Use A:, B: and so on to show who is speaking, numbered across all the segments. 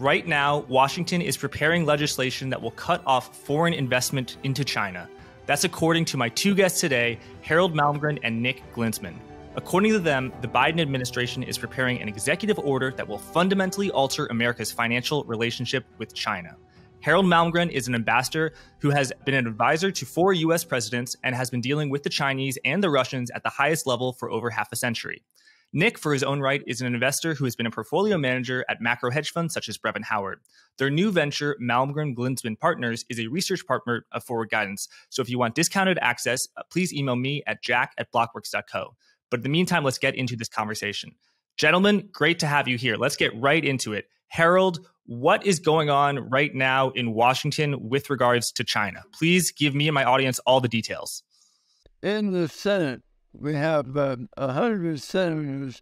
A: Right now, Washington is preparing legislation that will cut off foreign investment into China. That's according to my two guests today, Harald Malmgren and Nick Glinsman. According to them, the Biden administration is preparing an executive order that will fundamentally alter America's financial relationship with China. Harald Malmgren is an ambassador who has been an advisor to 4 U.S. presidents and has been dealing with the Chinese and the Russians at the highest level for over half a century. Nick, for his own right, is an investor who has been a portfolio manager at macro hedge funds such as Brevan Howard. Their new venture, Malmgren-Glinsman Partners, is a research partner of Forward Guidance. So if you want discounted access, please email me at jack@blockworks.co. But in the meantime, let's get into this conversation. Gentlemen, great to have you here. Let's get right into it. Harald, what is going on right now in Washington with regards to China? Please give me and my audience all the details.
B: In the Senate, we have 100 senators.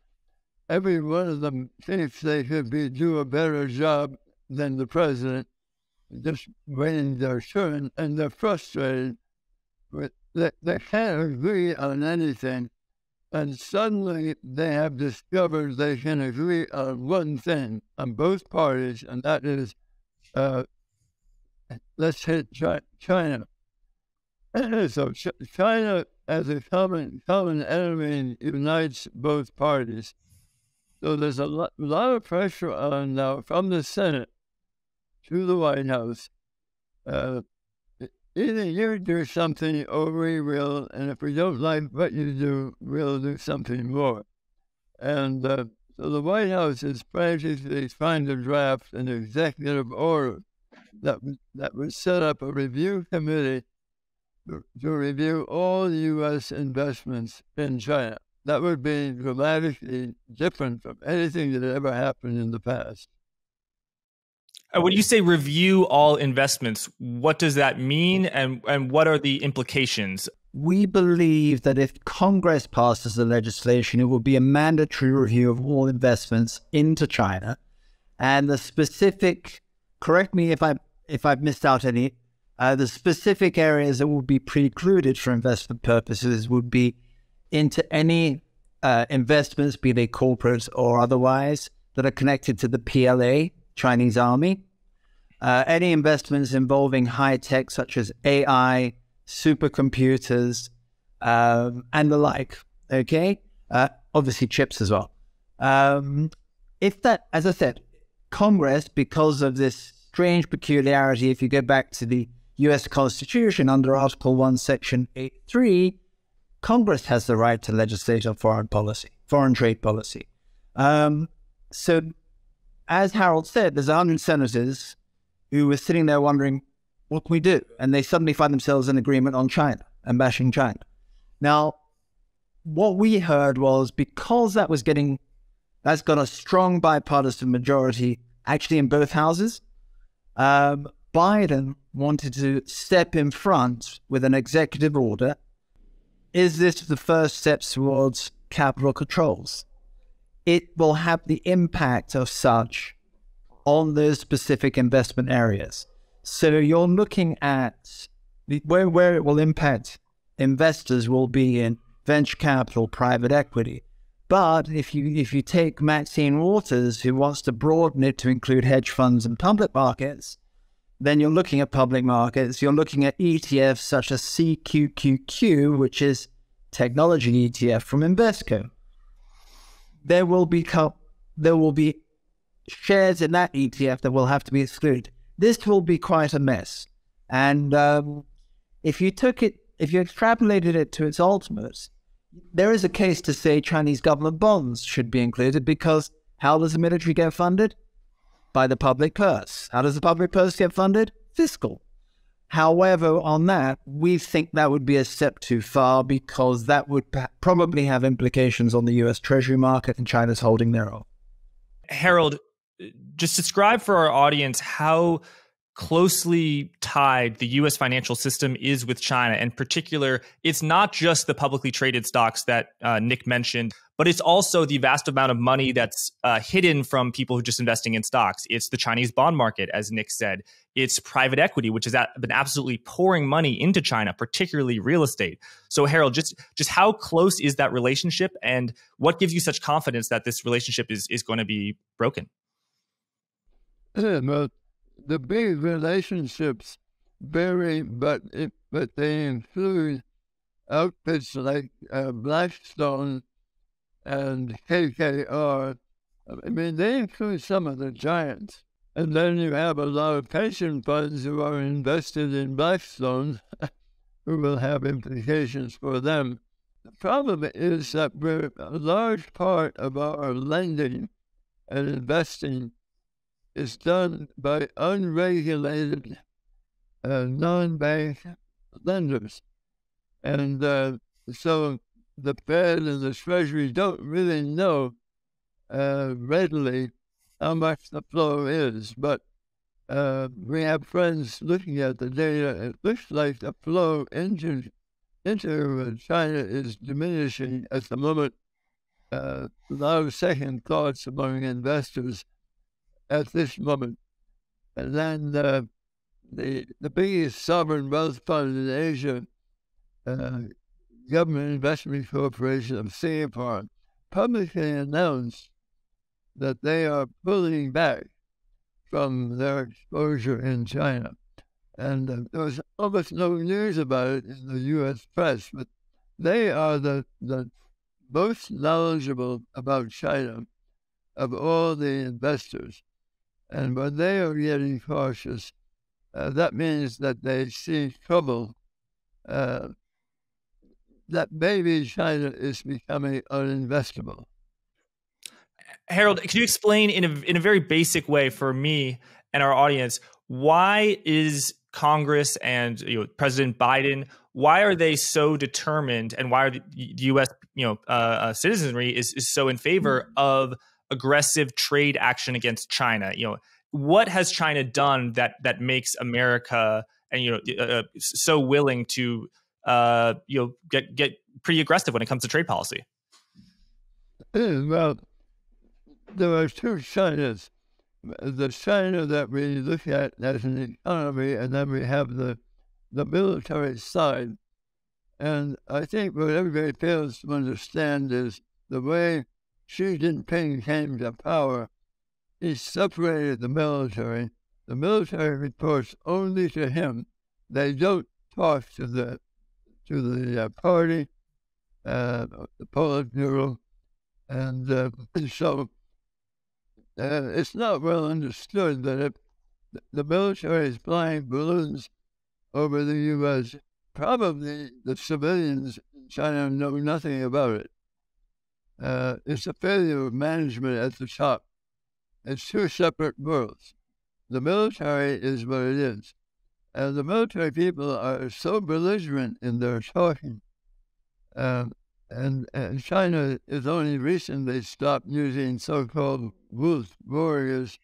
B: Every one of them thinks they could do a better job than the president, just waiting their turn, and they're frustrated. They can't agree on anything, and suddenly they have discovered they can agree on one thing on both parties, and that is, let's hit China. So China as a common enemy unites both parties. So there's a lot of pressure on now from the Senate to the White House. Either you do something or we will, and if we don't like what you do, we'll do something more. And so the White House is frantically trying to draft an executive order that would set up a review committee to review all U.S. investments in China. That would be dramatically different from anything that ever happened in the past.
A: When you say review all investments, what does that mean and what are the implications?
C: We believe that if Congress passes the legislation, it will be a mandatory review of all investments into China. And the specific, correct me if I've missed out any, the specific areas that will be precluded for investment purposes would be into any investments, be they corporate or otherwise, that are connected to the PLA, Chinese army. Any investments involving high tech such as AI, supercomputers, and the like, okay? Obviously chips as well. If that, as I said, Congress, because of this strange peculiarity, if you go back to the U.S. Constitution under Article 1, Section 8.3, Congress has the right to legislate on foreign trade policy. So, as Harald said, there's 100 senators who were sitting there wondering, what can we do? And they suddenly find themselves in agreement on China and bashing China. Now, what we heard was because that's got a strong bipartisan majority actually in both houses, Biden wanted to step in front with an executive order. Is this the first steps towards capital controls? It will have the impact of such on those specific investment areas. So you're looking at where it will impact investors will be in venture capital, private equity. But if you take Maxine Waters, who wants to broaden it to include hedge funds and public markets, then you're looking at public markets. You're looking at ETFs such as CQQQ, which is technology ETF from Invesco. There will be shares in that ETF that will have to be excluded. This will be quite a mess. And if you extrapolated it to its ultimate, there is a case to say Chinese government bonds should be included, because how does the military get funded? By the public purse. How does the public purse get funded? Fiscal. However, on that, we think that would be a step too far, because that would probably have implications on the U.S. Treasury market and China's holding thereof.
A: Harald, just describe for our audience how closely tied the U.S. financial system is with China. In particular, it's not just the publicly traded stocks that Nick mentioned, but it's also the vast amount of money that's hidden from people who are just investing in stocks. It's the Chinese bond market, as Nick said. It's private equity, which has been absolutely pouring money into China, particularly real estate. So Harald, just how close is that relationship, and what gives you such confidence that this relationship is going to be broken?
B: But the big relationships vary, but they include outfits like Blackstone and KKR. I mean, they include some of the giants. And then you have a lot of pension funds who are invested in Blackstone, who will have implications for them. The problem is that a large part of our lending and investing is done by unregulated non-bank lenders. And so the Fed and the Treasury don't really know readily how much the flow is. But we have friends looking at the data. It looks like the flow into China is diminishing at the moment. A lot of second thoughts among investors at this moment. And then the biggest sovereign wealth fund in Asia, Government Investment Corporation of Singapore, publicly announced that they are pulling back from their exposure in China. And there was almost no news about it in the U.S. press, but they are the most knowledgeable about China of all the investors. And when they are getting cautious, that means that they see trouble, that maybe China is becoming uninvestable.
A: Harald, can you explain in a very basic way for me and our audience, why is Congress and President Biden, why are they so determined, and why are the U.S. Citizenry is so in favor of aggressive trade action against China? What has China done that makes America and so willing to get pretty aggressive when it comes to trade policy?
B: Well, there are two Chinas. The China that we look at as an economy, and then we have the military side. And I think what everybody fails to understand is the way Xi Jinping came to power, he separated the military. The military reports only to him. They don't talk to the party, the Politburo, and so it's not well understood that if the military is flying balloons over the U.S., probably the civilians in China know nothing about it. It's a failure of management at the top. It's two separate worlds. The military is what it is. And the military people are so belligerent in their talking. And China has only recently stopped using so-called wolf warriors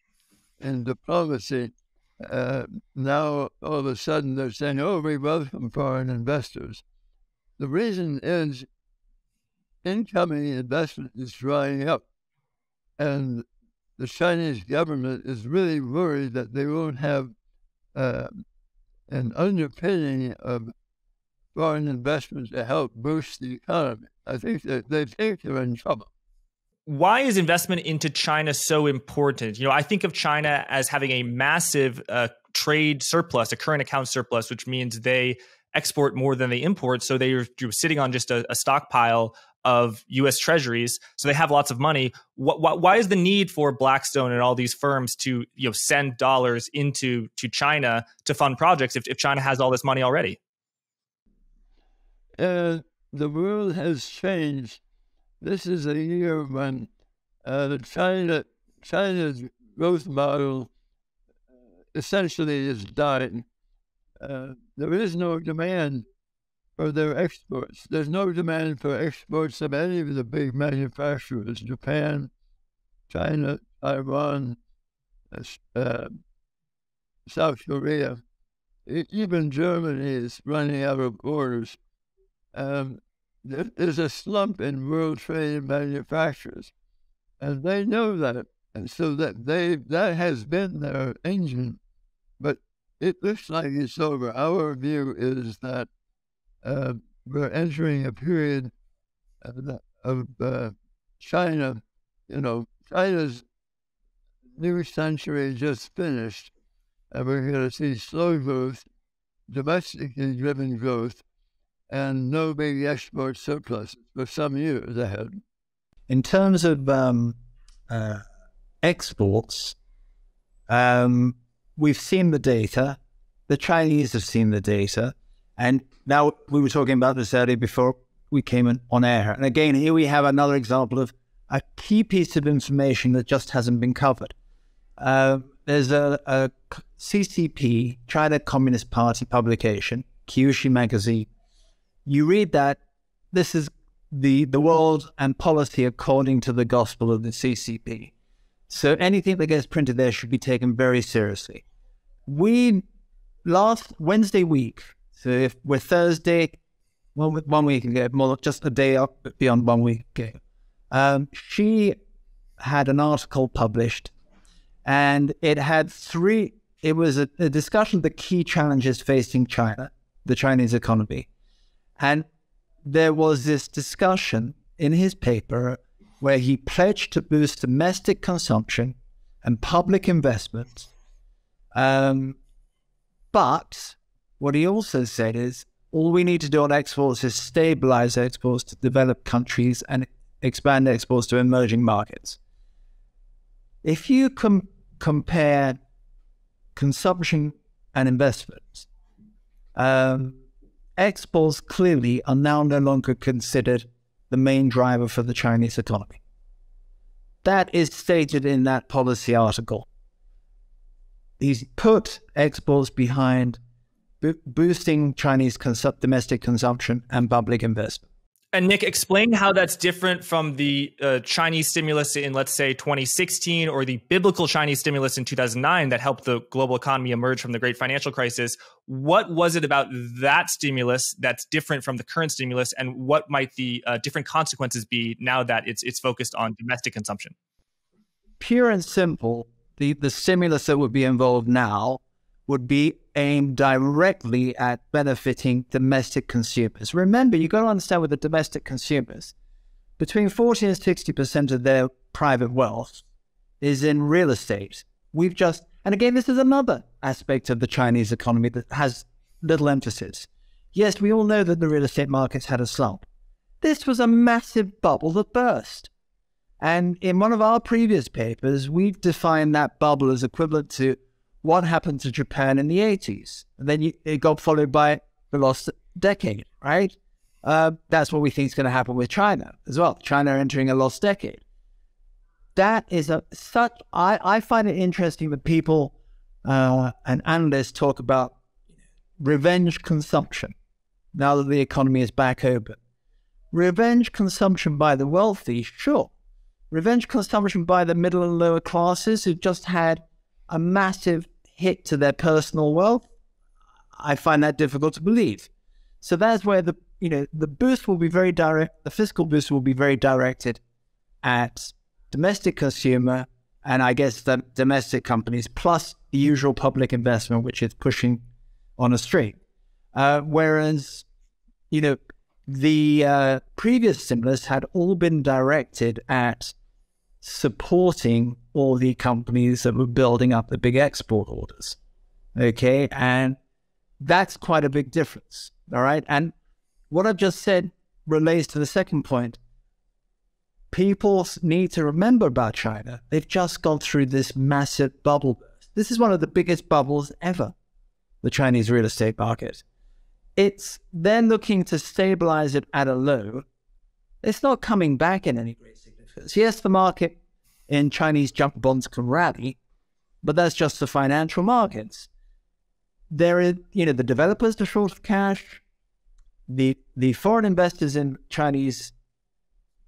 B: in diplomacy. Now, all of a sudden, they're saying, oh, we welcome foreign investors. The reason is incoming investment is drying up. And the Chinese government is really worried that they won't have an underpinning of foreign investment to help boost the economy. I think that they think they're in trouble.
A: Why is investment into China so important? I think of China as having a massive trade surplus, a current account surplus, which means they export more than they import. So they're sitting on just a stockpile of U.S. treasuries. So they have lots of money. Why is the need for Blackstone and all these firms to send dollars to China to fund projects if China has all this money already?
B: The world has changed. This is a year when China's growth model essentially is dying. There is no demand for their exports. There's no demand for exports of any of the big manufacturers: Japan, China, Taiwan, South Korea. Even Germany is running out of orders. There's a slump in world trade and manufacturers, and they know that, and so that has been their engine. But it looks like it's over. Our view is that we're entering a period of China. China's new century just finished, and we're going to see slow growth, domestically driven growth, and no big export surpluses for some years ahead.
C: In terms of exports, we've seen the data. The Chinese have seen the data. And now we were talking about this earlier before we came on air. And again, here we have another example of a key piece of information that just hasn't been covered. There's a CCP, China Communist Party publication, Kyushu magazine. You read that, this is the world and policy according to the gospel of the CCP. So anything that gets printed there should be taken very seriously. Last Wednesday week, so if we're Thursday, 1 week ago, more just a day up beyond 1 week ago, she had an article published, and it had it was a discussion of the key challenges facing China, the Chinese economy. And there was this discussion in his paper where he pledged to boost domestic consumption and public investment. But what he also said is, all we need to do on exports is stabilize exports to developed countries and expand exports to emerging markets. If you compare consumption and investment, exports clearly are now no longer considered the main driver for the Chinese economy. That is stated in that policy article. He's put exports behind boosting Chinese domestic consumption and public investment.
A: And Nick, explain how that's different from the Chinese stimulus in, let's say, 2016, or the biblical Chinese stimulus in 2009 that helped the global economy emerge from the great financial crisis. What was it about that stimulus that's different from the current stimulus, and what might the different consequences be now that it's focused on domestic consumption?
C: Pure and simple, the stimulus that would be involved now would be aimed directly at benefiting domestic consumers. Remember, you've got to understand with the domestic consumers, between 40 and 60% of their private wealth is in real estate. And again, this is another aspect of the Chinese economy that has little emphasis. Yes, we all know that the real estate markets had a slump. This was a massive bubble that burst. And in one of our previous papers, we've defined that bubble as equivalent to what happened to Japan in the 80s. And then it got followed by the lost decade, right? That's what we think is going to happen with China as well. China entering a lost decade. That is I find it interesting that people and analysts talk about revenge consumption now that the economy is back open. Revenge consumption by the wealthy, sure. Revenge consumption by the middle and lower classes who just had a massive hit to their personal wealth, I find that difficult to believe. So that's where the boost will be very direct. The fiscal boost will be very directed at domestic consumer and I guess the domestic companies, plus the usual public investment, which is pushing on a string. Whereas, the previous stimulus had all been directed at supporting all the companies that were building up the big export orders. Okay, and that's quite a big difference. All right, and what I've just said relates to the second point. People need to remember about China. They've just gone through this massive bubble burst. This is one of the biggest bubbles ever, the Chinese real estate market. They're looking to stabilize it at a low. It's not coming back in any great significance. Yes, the market in Chinese junk bonds can rally, but that's just the financial markets. There is, the developers are short of cash. The foreign investors in Chinese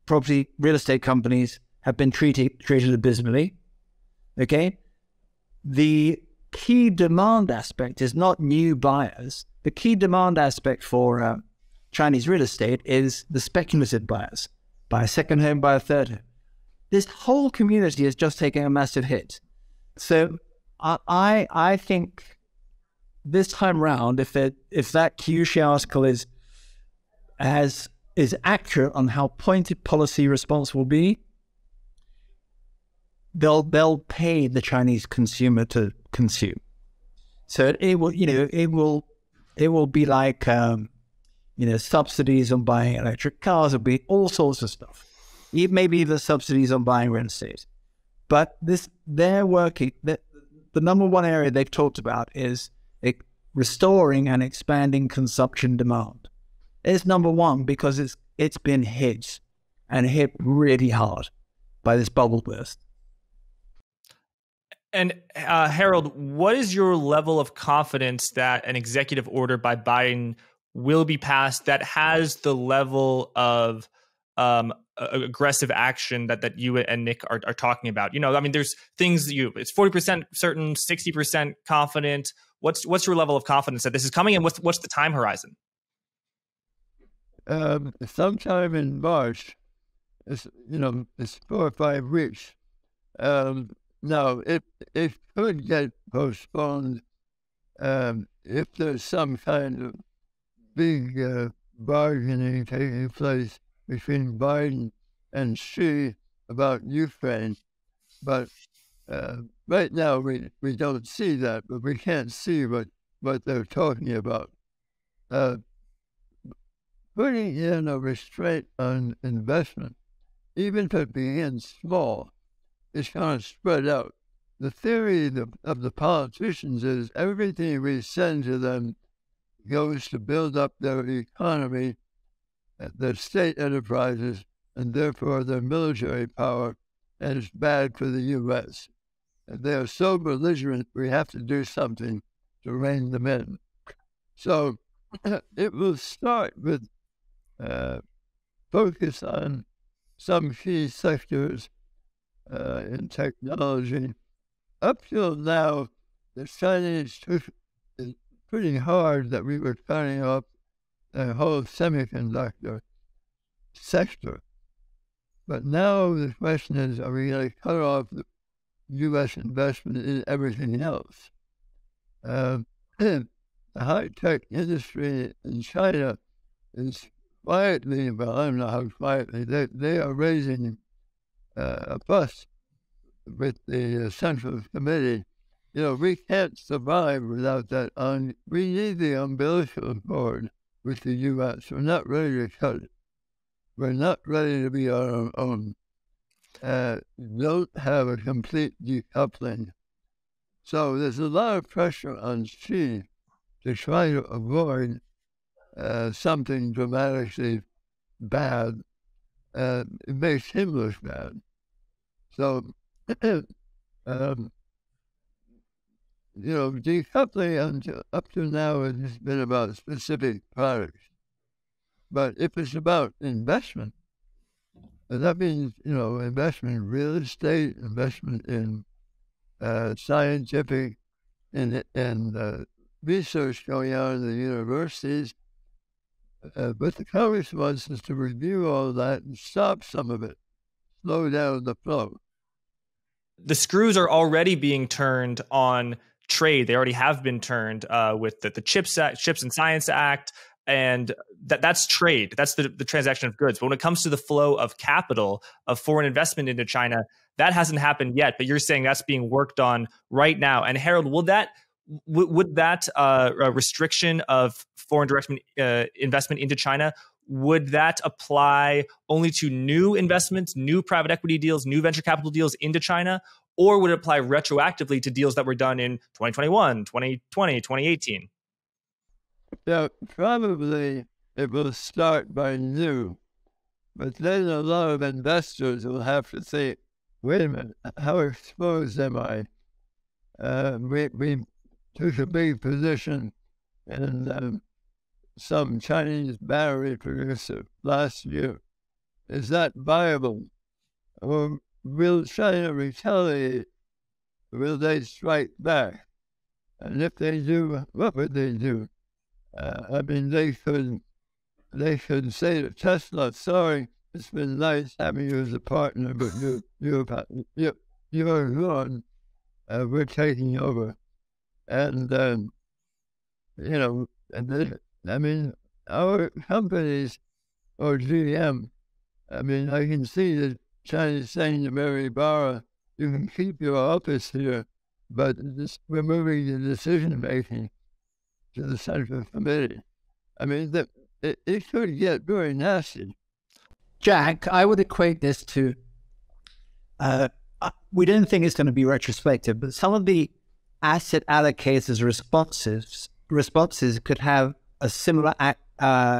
C: property real estate companies have been treated abysmally. Okay, the key demand aspect is not new buyers. The key demand aspect for Chinese real estate is the speculative buyers. Buy a second home, buy a third home. This whole community is just taking a massive hit. So I think this time round, if that Kyushu article is accurate on how pointed policy response will be, they'll pay the Chinese consumer to consume. So it will, it will be like, subsidies on buying electric cars. It'll be all sorts of stuff. Maybe the subsidies on buying real estate. But they're working. The number one area they've talked about is restoring and expanding consumption demand. It's number one because it's been hit really hard by this bubble burst.
A: And Harald, what is your level of confidence that an executive order by Biden will be passed that has the level of aggressive action that you and Nick are talking about? There's things it's 40% certain, 60% confident. What's your level of confidence that this is coming, and what's the time horizon?
B: Sometime in March. It's 4 or 5 weeks. Now, it could get postponed if there's some kind of big bargaining taking place between Biden and Xi about Ukraine. But right now, we don't see that, but we can't see what they're talking about. Putting in a restraint on investment, even if it begins small, is kind of spread out. The theory of the politicians is everything we send to them goes to build up their economy, their state enterprises, and therefore their military power, and it's bad for the U.S. And they are so belligerent, we have to do something to rein them in. So it will start with focus on some key sectors in technology. Up till now, the Chinese took it pretty hard that we were cutting off the whole semiconductor sector. But now the question is, are we going to cut off the U.S. investment in everything else? The high-tech industry in China is quietly, well, I don't know how quietly, they are raising a fuss with the Central Committee. We can't survive without that. We need the umbilical cord with the U.S. We're not ready to cut it. We're not ready to be our own. Don't have a complete decoupling. So there's a lot of pressure on Xi to try to avoid something dramatically bad. It makes him look bad. So, decoupling up to now has been about specific products. But if it's about investment, that means, investment in real estate, investment in scientific and research going on in the universities. But the Congress wants us to review all that and stop some of it, slow down the flow.
A: The screws are already being turned on trade. They already have been turned with the CHIPS and Science Act, and that's trade. That's the transaction of goods. But when it comes to the flow of capital, of foreign investment into China, that hasn't happened yet. But you're saying that's being worked on right now. And Harald, would that restriction of foreign direct investment into China, would that apply only to new investments, new private equity deals, new venture capital deals into China? Or would it apply retroactively to deals that were done in 2021, 2020, 2018?
B: Yeah, probably it will start by new. But then a lot of investors will have to say, wait a minute, how exposed am I? We took a big position in some Chinese battery producer last year. Is that viable? Or will China retaliate? Will they strike back? And if they do, what would they do? They could say to Tesla, sorry, it's been nice having you as a partner, but you're gone. We're taking over. And, our companies, or GM, I can see the Chinese saying to Mary Barra, you can keep your office here, but just removing the decision-making to the Central Committee. I mean, it could get very nasty.
C: Jack, I would equate this to, we don't think it's going to be retrospective, but some of the asset allocators' responses could have a similar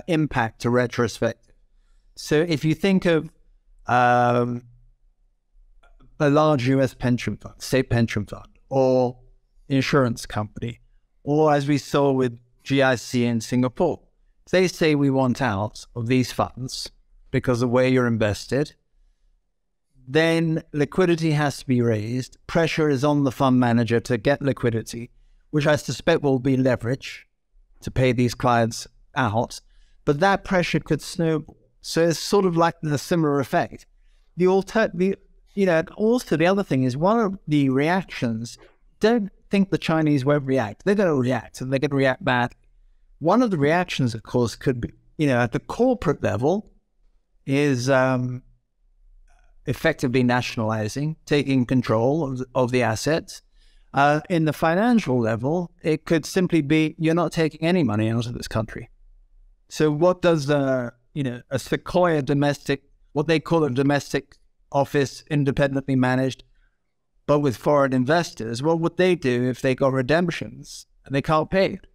C: impact to retrospective. So if you think of a large US pension fund, state pension fund, or insurance company, or as we saw with GIC in Singapore, they say we want out of these funds because of where you're invested, then liquidity has to be raised. Pressure is on the fund manager to get liquidity, which I suspect will be leverage to pay these clients out. But that pressure could snowball. So it's sort of like a similar effect. Also the other thing is, one of the reactions, don't think the Chinese won't react. They're going to react, and they're going to react badly. One of the reactions, of course, could be, at the corporate level, is effectively nationalizing, taking control of the assets. In the financial level, it could simply be, you're not taking any money out of this country. So what does a Sequoia domestic, what they call a domestic office, independently managed, but with foreign investors, what would they do if they got redemptions and they can't pay it?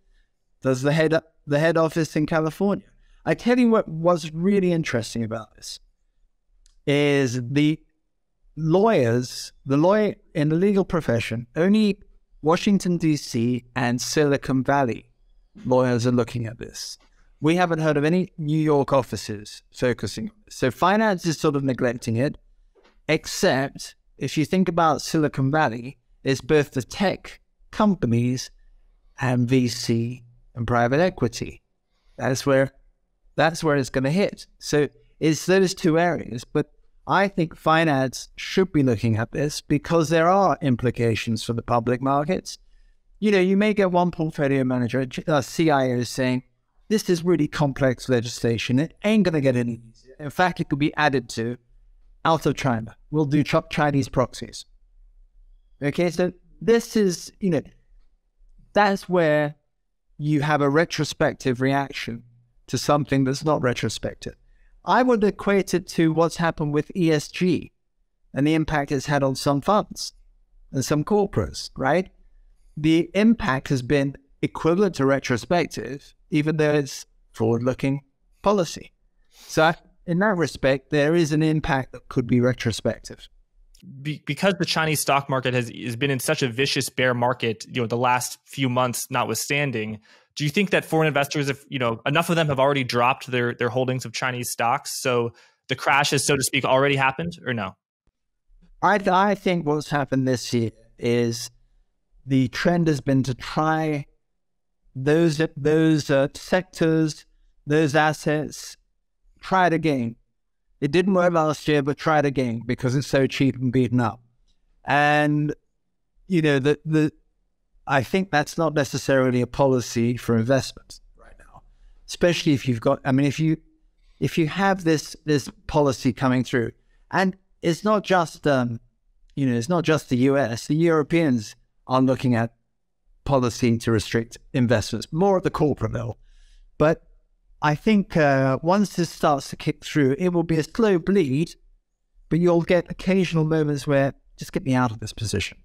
C: Does the head office in California? I tell you what's really interesting about this is the lawyer in the legal profession, only Washington D.C. and Silicon Valley lawyers are looking at this. We haven't heard of any New York offices focusing on this. So finance is sort of neglecting it, except if you think about Silicon Valley, it's both the tech companies and VC and private equity. That's where it's going to hit. So it's those two areas. But I think finance should be looking at this because there are implications for the public markets. You may get one portfolio manager, a CIO, saying, this is really complex legislation. It ain't going to get any easier. In fact, it could be added to out of China. We'll do Chinese proxies. Okay, so this is, that's where you have a retrospective reaction to something that's not retrospective. I would equate it to what's happened with ESG and the impact it's had on some funds and some corporates, right? The impact has been equivalent to retrospective, even though it's forward-looking policy. So in that respect, there is an impact that could be retrospective.
A: Because the Chinese stock market has been in such a vicious bear market, the last few months notwithstanding, do you think that foreign investors, if enough of them have already dropped their holdings of Chinese stocks, so the crash has, so to speak, already happened, or no?
C: I think what's happened this year is the trend has been to try those sectors, those assets, try it again. It didn't work last year, but try it again because it's so cheap and beaten up. And I think that's not necessarily a policy for investment right now, especially if you've got. I mean, if you have this policy coming through, and it's not just it's not just the US. The Europeans are looking at policy to restrict investments more at the corporate level, but I think once this starts to kick through, it will be a slow bleed, but you'll get occasional moments where, just get me out of this position.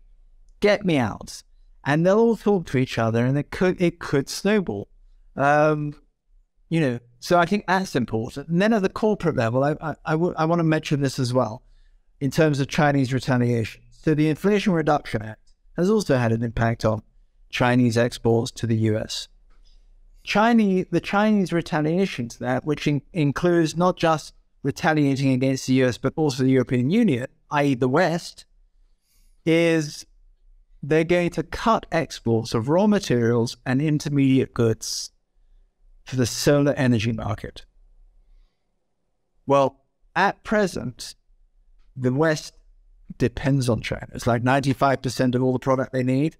C: Get me out. And they'll all talk to each other, and it could snowball. So I think that's important. And then at the corporate level, I want to mention this as well, in terms of Chinese retaliation. So the Inflation Reduction Act has also had an impact on Chinese exports to the US. The Chinese retaliation to that, which includes not just retaliating against the US, but also the European Union, i.e. the West, is they're going to cut exports of raw materials and intermediate goods for the solar energy market. Well, at present, the West depends on China. It's like 95% of all the product they need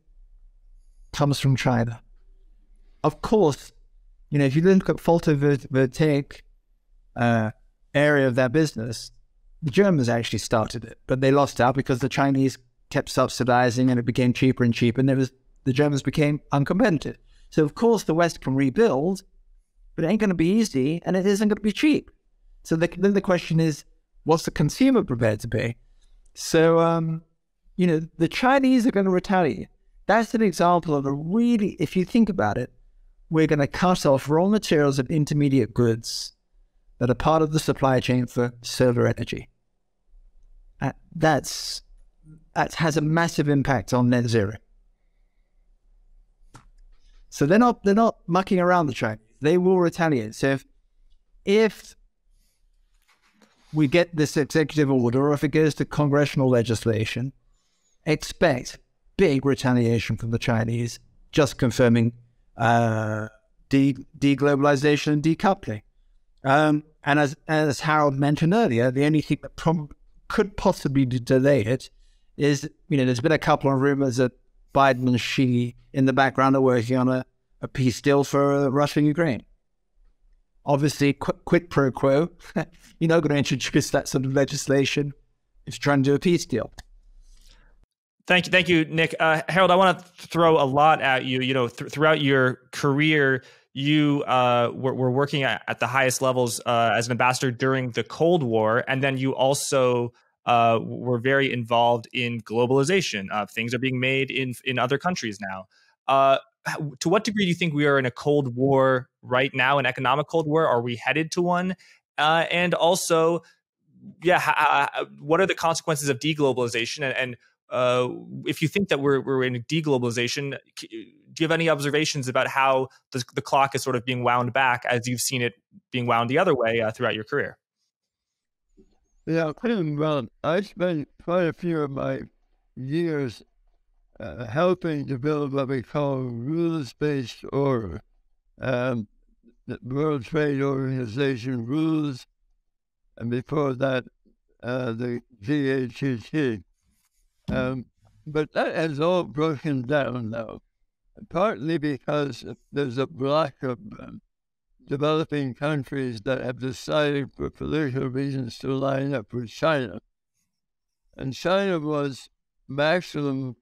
C: comes from China. Of course, if you look at photovoltaic area of their business, the Germans actually started it, but they lost out because the Chinese kept subsidizing, and it became cheaper and cheaper, and the Germans became uncompetitive. So of course the West can rebuild, but it ain't going to be easy, and it isn't going to be cheap. So then the question is, what's the consumer prepared to pay? So, the Chinese are going to retaliate. That's an example of if you think about it, we're going to cut off raw materials and intermediate goods that are part of the supply chain for solar energy. That has a massive impact on net zero. So they're not mucking around, the Chinese. They will retaliate. So if we get this executive order, or if it goes to congressional legislation, expect big retaliation from the Chinese, just confirming deglobalization and decoupling. And as Harald mentioned earlier, the only thing that could possibly delay it is, there's been a couple of rumors that Biden and Xi in the background are working on a peace deal for Russia and Ukraine. Obviously, quid pro quo. You're not going to introduce that sort of legislation if you're trying to do a peace deal.
A: Thank you, Nick. Harald, I want to throw a lot at you. Throughout your career, you were working at the highest levels as an ambassador during the Cold War, and then you also were very involved in globalization. Things are being made in other countries now. To what degree do you think we are in a Cold War right now, an economic Cold War? Are we headed to one? And also, what are the consequences of deglobalization? And if you think that we're in deglobalization, do you have any observations about how the clock is sort of being wound back as you've seen it being wound the other way throughout your career?
B: Yeah, well, I spent quite a few of my years helping to build what we call rules-based order. The World Trade Organization rules, and before that, the GATT. But that has all broken down now, partly because there's a block of developing countries that have decided for political reasons to line up with China. And China was maximum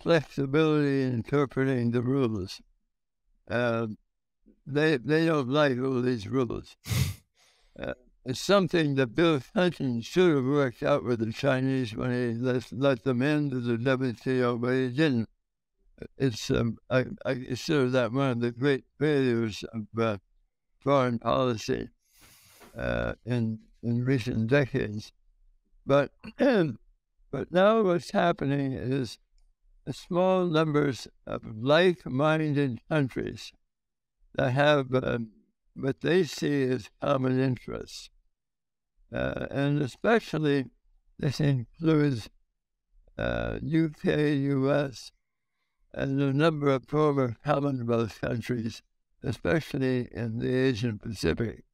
B: flexibility in interpreting the rules. They don't like all these rules. It's something that Bill Clinton should have worked out with the Chinese when he let them into the WTO, but he didn't. It's I consider that one of the great failures of foreign policy in recent decades. But now what's happening is small numbers of like-minded countries that have what they see as common interests. And especially this includes UK, US, and a number of former Commonwealth countries, especially in the Asian Pacific.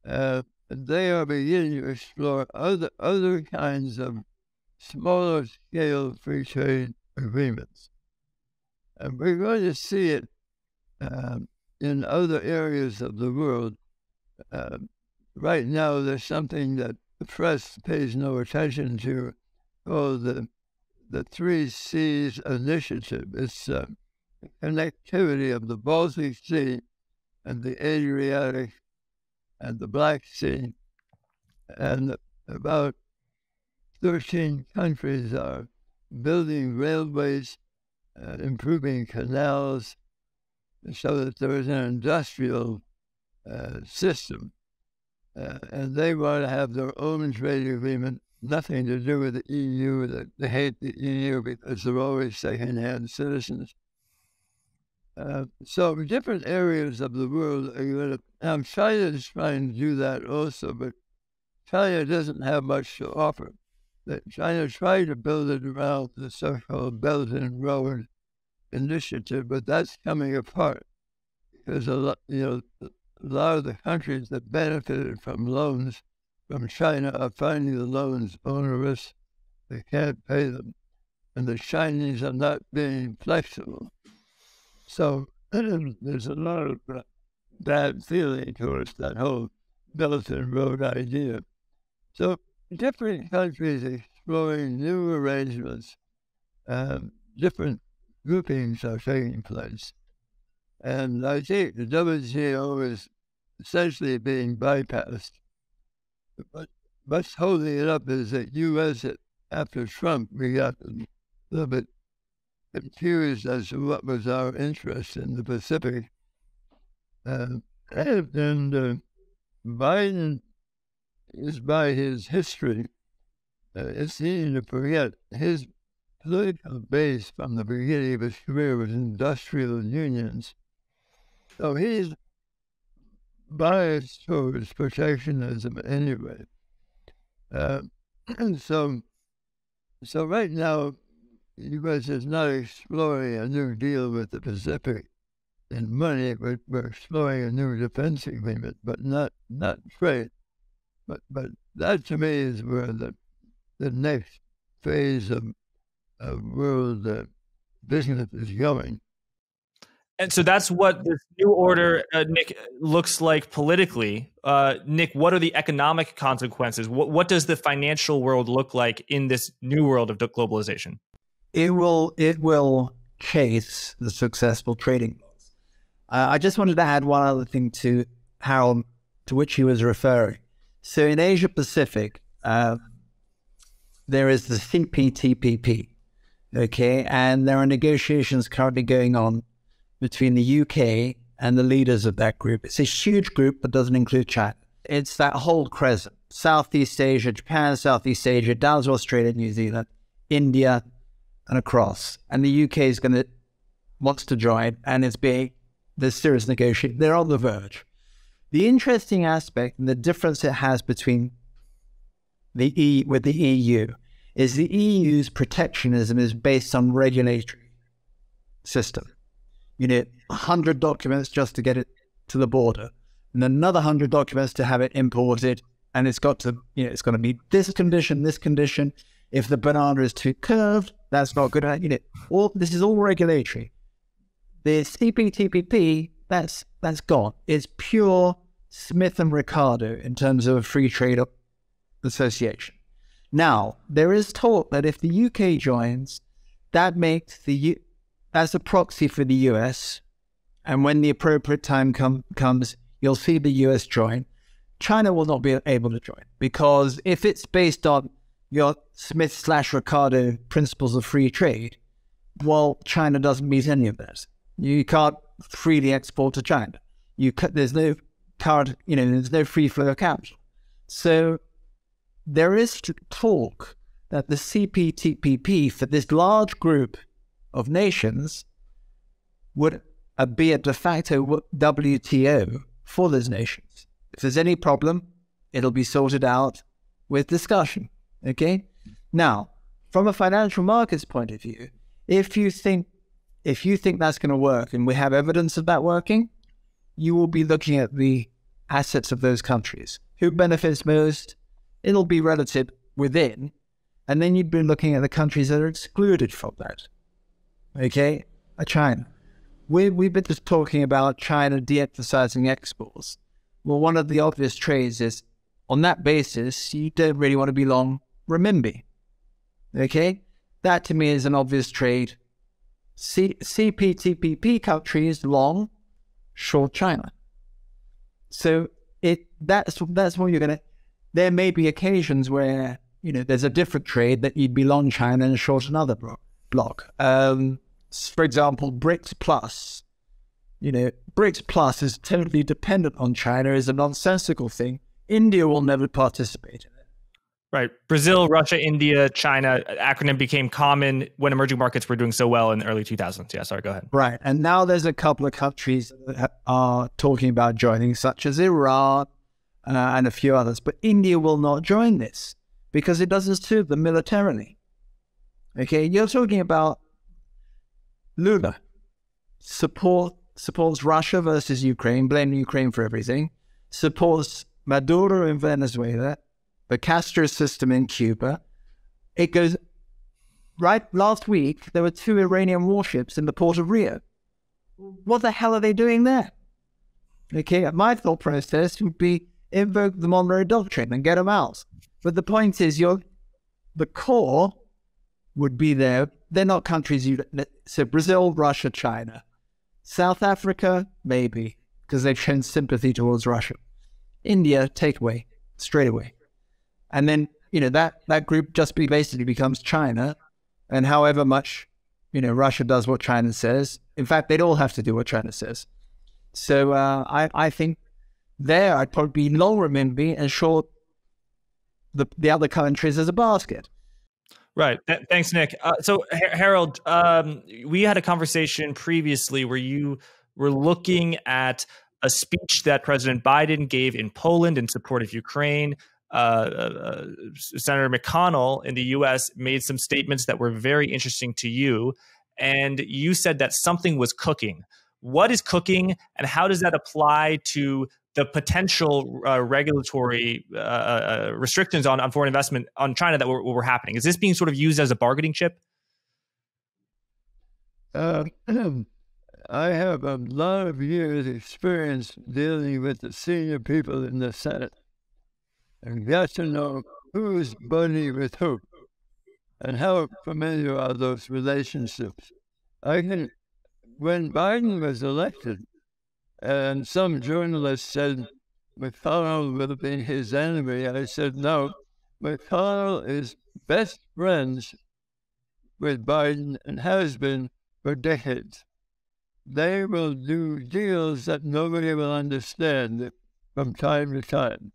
B: They are beginning to explore other kinds of smaller scale free trade agreements. And we're going to see it in other areas of the world. Right now, there's something that the press pays no attention to called the 3 Seas Initiative. It's the connectivity of the Baltic Sea and the Adriatic and the Black Sea. And about 13 countries are building railways, improving canals, so that there is an industrial system. And they want to have their own trade agreement, nothing to do with the EU. That they hate the EU because they're always second-hand citizens. So different areas of the world are going to... Now, China is trying to do that also, but China doesn't have much to offer. China tried to build it around the so-called Belt and Road Initiative, but that's coming apart because a lot of the countries that benefited from loans from China are finding the loans onerous. They can't pay them, and the Chinese are not being flexible. So there's a lot of bad feeling towards that whole Belt and Road idea. So different countries exploring new arrangements. Different groupings are taking place. And I think the WTO is essentially being bypassed. But what's holding it up is that U.S., after Trump, we got a little bit confused as to what was our interest in the Pacific. And Biden is, by his history, it's easy to forget his political base from the beginning of his career was industrial unions. So he's biased towards protectionism anyway. And so right now, the U.S. is not exploring a new deal with the Pacific in money. We're exploring a new defense agreement, but not trade. But that to me is where the next phase of world business is going.
A: And so that's what this new order, Nick, looks like politically. Nick, what are the economic consequences? What does the financial world look like in this new world of globalization?
C: It will chase the successful trading laws. I just wanted to add one other thing to Harold, to which he was referring. So in Asia Pacific, there is the CPTPP, okay, and there are negotiations currently going on between the UK and the leaders of that group. It's a huge group that doesn't include China. It's that whole crescent: Southeast Asia, Japan, Southeast Asia, down to Australia, New Zealand, India, and across. And the UK wants to join, and there's serious negotiation. They're on the verge. The interesting aspect and the difference it has between the EU is the EU's protectionism is based on regulatory system. You need 100 documents just to get it to the border, and another 100 documents to have it imported, and it's got to be this condition, this condition. If the banana is too curved, that's not good. This is all regulatory. The CPTPP, that's gone. It's pure Smith and Ricardo in terms of a free trade association. Now, there is talk that if the UK joins, that makes as a proxy for the US, and when the appropriate time comes, you'll see the US join. China will not be able to join, because if it's based on your Smith/Ricardo principles of free trade, well, China doesn't meet any of that. You can't freely export to China. There's no there's no free flow of capital. So there is talk that the CPTPP for this large group of nations would be a de facto WTO for those nations. If there's any problem, it'll be sorted out with discussion. Okay? Now, from a financial markets point of view, if you think that's going to work, and we have evidence of that working, you will be looking at the assets of those countries. Who benefits most? It'll be relative within, and then you'd be looking at the countries that are excluded from that. Okay? China. We've been just talking about China de-emphasizing exports. Well, one of the obvious trades is, on that basis, you don't really want to be long renminbi. Okay? That to me is an obvious trade. CPTPP countries long, short China. So that's what you're going to... There may be occasions where, there's a different trade that you'd be long China and short another block. For example, BRICS Plus. BRICS Plus is totally dependent on China, is a nonsensical thing. India will never participate in it.
A: Right. Brazil, Russia, India, China, acronym became common when emerging markets were doing so well in the early 2000s. Yeah, sorry, go ahead.
C: Right. And now there's a couple of countries that are talking about joining, such as Iran and a few others. But India will not join this because it doesn't suit them militarily. Okay, you're talking about Lula supports Russia versus Ukraine, blaming Ukraine for everything, supports Maduro in Venezuela, the Castro system in Cuba. It goes right. Last week, there were 2 Iranian warships in the port of Rio. What the hell are they doing there? Okay, my thought process would be invoke the Monroe Doctrine and get them out. But the point is, the core would be there. They're not countries so Brazil, Russia, China. South Africa, maybe, because they've shown sympathy towards Russia. India, take away, straight away. And then, that group just basically becomes China. And however much, Russia does what China says, in fact, they'd all have to do what China says. So I think there I'd probably be long renminbi and short the other countries as a basket.
A: Right. Thanks, Nick. So, Harold, we had a conversation previously where you were looking at a speech that President Biden gave in Poland in support of Ukraine. Senator McConnell in the U.S. made some statements that were very interesting to you, and you said that something was cooking. What is cooking, and how does that apply to the potential regulatory restrictions on foreign investment on China that were happening? Is this being sort of used as a bargaining chip?
B: I have a lot of years' experience dealing with the senior people in the Senate, and got to know who's buddy with who, and how familiar are those relationships. When Biden was elected, and some journalists said McConnell will be his enemy, I said no. McConnell is best friends with Biden and has been for decades. They will do deals that nobody will understand from time to time.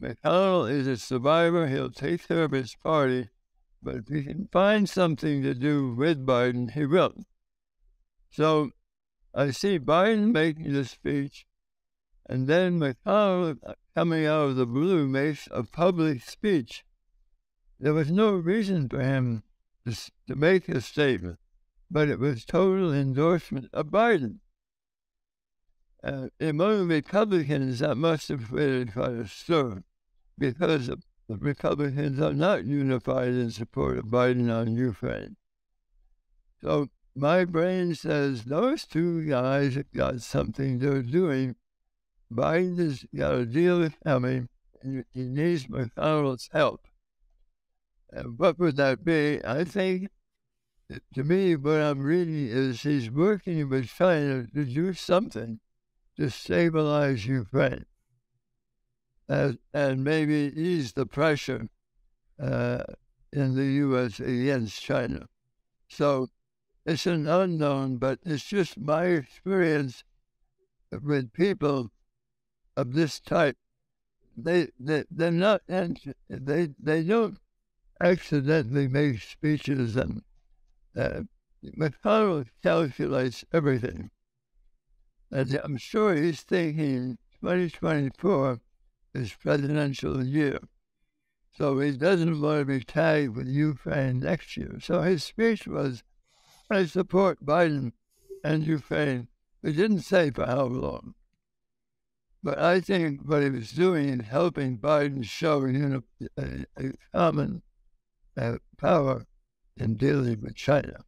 B: McConnell is a survivor. He'll take care of his party, but if he can find something to do with Biden, he will. So I see Biden making the speech, and then McConnell, coming out of the blue, makes a public speech. There was no reason for him to make a statement, but it was total endorsement of Biden. Among Republicans, that must have created quite a stir, because the Republicans are not unified in support of Biden on Ukraine. So my brain says those two guys have got something they're doing. Biden has got a deal coming, and he needs McConnell's help. And what would that be? I think, to me, what I'm reading is he's working with China to do something to stabilize Ukraine and maybe ease the pressure in the U.S. against China. So it's an unknown, but it's just my experience with people of this type. They're not, they don't accidentally make speeches, and McConnell calculates everything. And I'm sure he's thinking 2024 is presidential year. So he doesn't want to be tagged with Ukraine next year. So his speech was, I support Biden and Ukraine. He didn't say for how long. But I think what he was doing in helping Biden show a common power in dealing with China.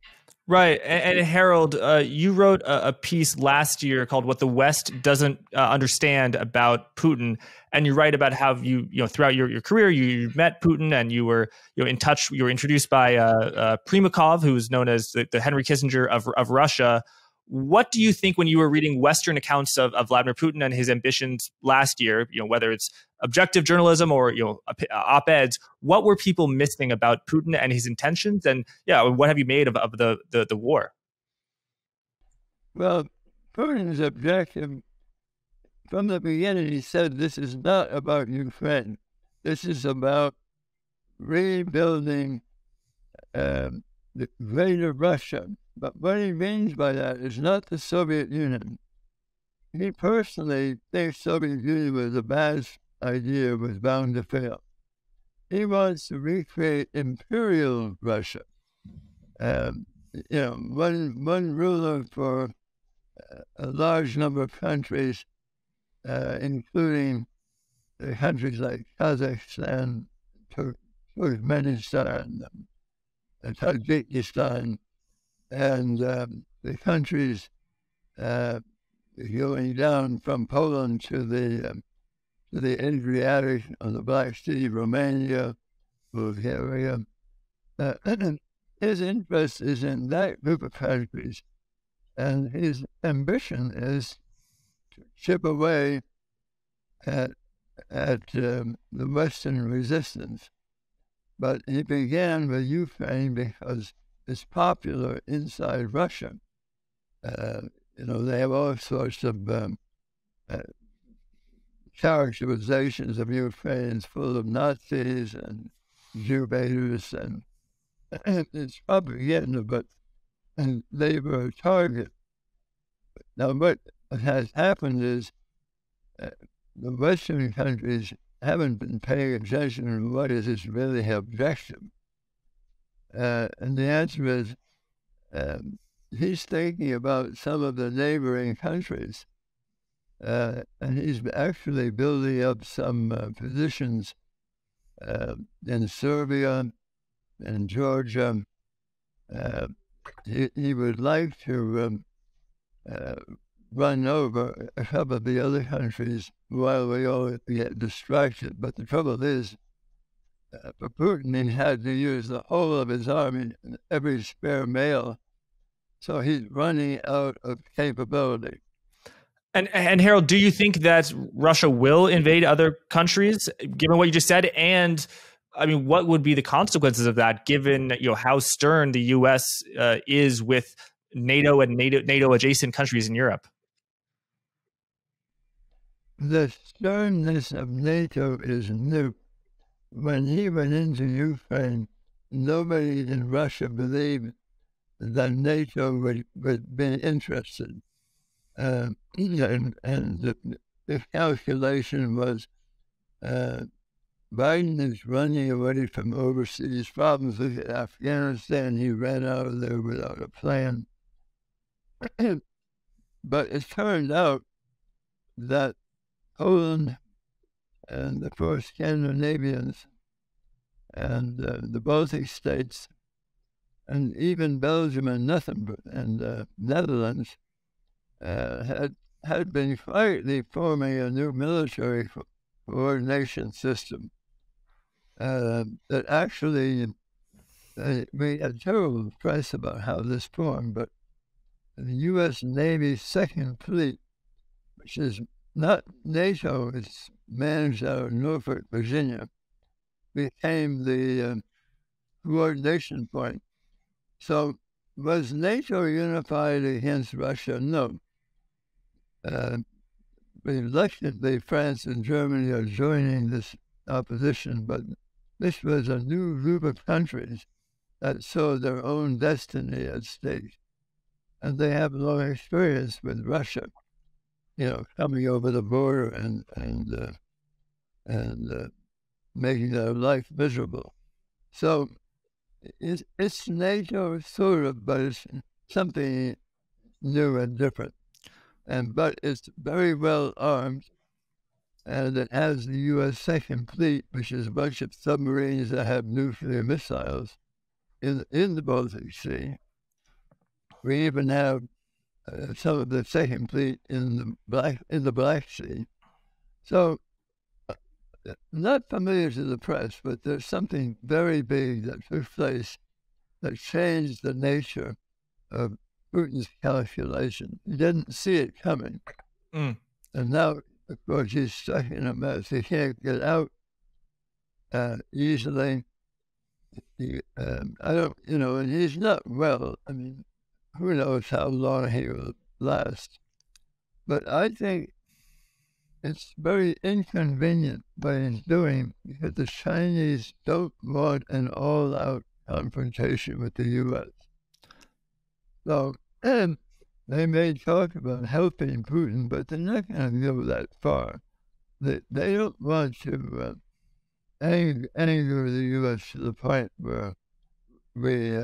A: Right. And Harold, you wrote a piece last year called "What the West Doesn't Understand About Putin," and you write about how you throughout your career you met Putin, and you were in touch. You were introduced by Primakov, who is known as the Henry Kissinger of Russia. What do you think when you were reading Western accounts of Vladimir Putin and his ambitions last year? Whether it's objective journalism or op-eds, what were people missing about Putin and his intentions? And what have you made of the war?
B: Well, Putin's objective from the beginning, he said this is not about Ukraine. This is about rebuilding the greater Russia. But what he means by that is not the Soviet Union. He personally thinks Soviet Union was a bad idea, was bound to fail. He wants to recreate imperial Russia. One ruler for a large number of countries, including the countries like Kazakhstan, Turkmenistan, Tajikistan, and the countries going down from Poland to the Adriatic on the Black Sea, Romania, Bulgaria. His interest is in that group of countries, and his ambition is to chip away at the Western resistance. But he began with Ukraine because it's popular inside Russia. They have all sorts of characterizations of Ukrainians full of Nazis and Jew baiters, and it's propaganda, and they were a target. Now, what has happened is the Western countries haven't been paying attention to what is his really objective. And the answer is he's thinking about some of the neighboring countries, and he's actually building up some positions in Serbia and Georgia. He would like to run over a couple of the other countries while we all get distracted. But the trouble is, for Putin, he had to use the whole of his army, every spare male, so he's running out of capability.
A: And Harold, do you think that Russia will invade other countries, given what you just said? And I mean, what would be the consequences of that, given how stern the U.S. Is with NATO and NATO adjacent countries in Europe?
B: The sternness of NATO is new. When he went into Ukraine, nobody in Russia believed that NATO would be interested. And the calculation was Biden is running away from overseas problems. Look at Afghanistan, he ran out of there without a plan. But it turned out that Poland and the four Scandinavians and the Baltic states and even Belgium and Netherlands had been quietly forming a new military coordination system that actually we had terrible press about how this formed, but the U.S. Navy's Second Fleet, which is not NATO, it's managed out of Norfolk, Virginia, became the coordination point. So was NATO unified against Russia? No. Reluctantly, France and Germany are joining this opposition, but this was a new group of countries that saw their own destiny at stake. And they have long experience with Russia, coming over the border and making their life miserable. So it's NATO sort of, but it's something new and different. But it's very well armed, and it has the U.S. Second Fleet, which is a bunch of submarines that have nuclear missiles in the Baltic Sea. We even have some of the Second Fleet in the Black Sea. So, not familiar to the press, but there's something very big that took place that changed the nature of Putin's calculation. He didn't see it coming. And now, of course, he's stuck in a mess. He can't get out easily. And he's not well. I mean, who knows how long he will last. But I think it's very inconvenient what he's doing because the Chinese don't want an all-out confrontation with the U.S. So, they may talk about helping Putin, but they're not going to go that far. They don't want to anger the U.S. to the point where we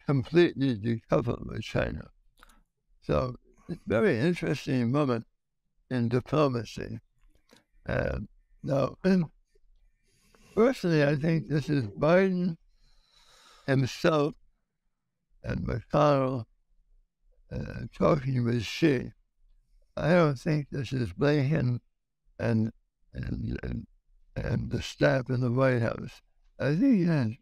B: completely decouple with China. So, it's a very interesting moment in diplomacy. Now, personally, I think this is Biden himself and McConnell talking with Xi. I don't think this is Blinken and the staff in the White House. I think that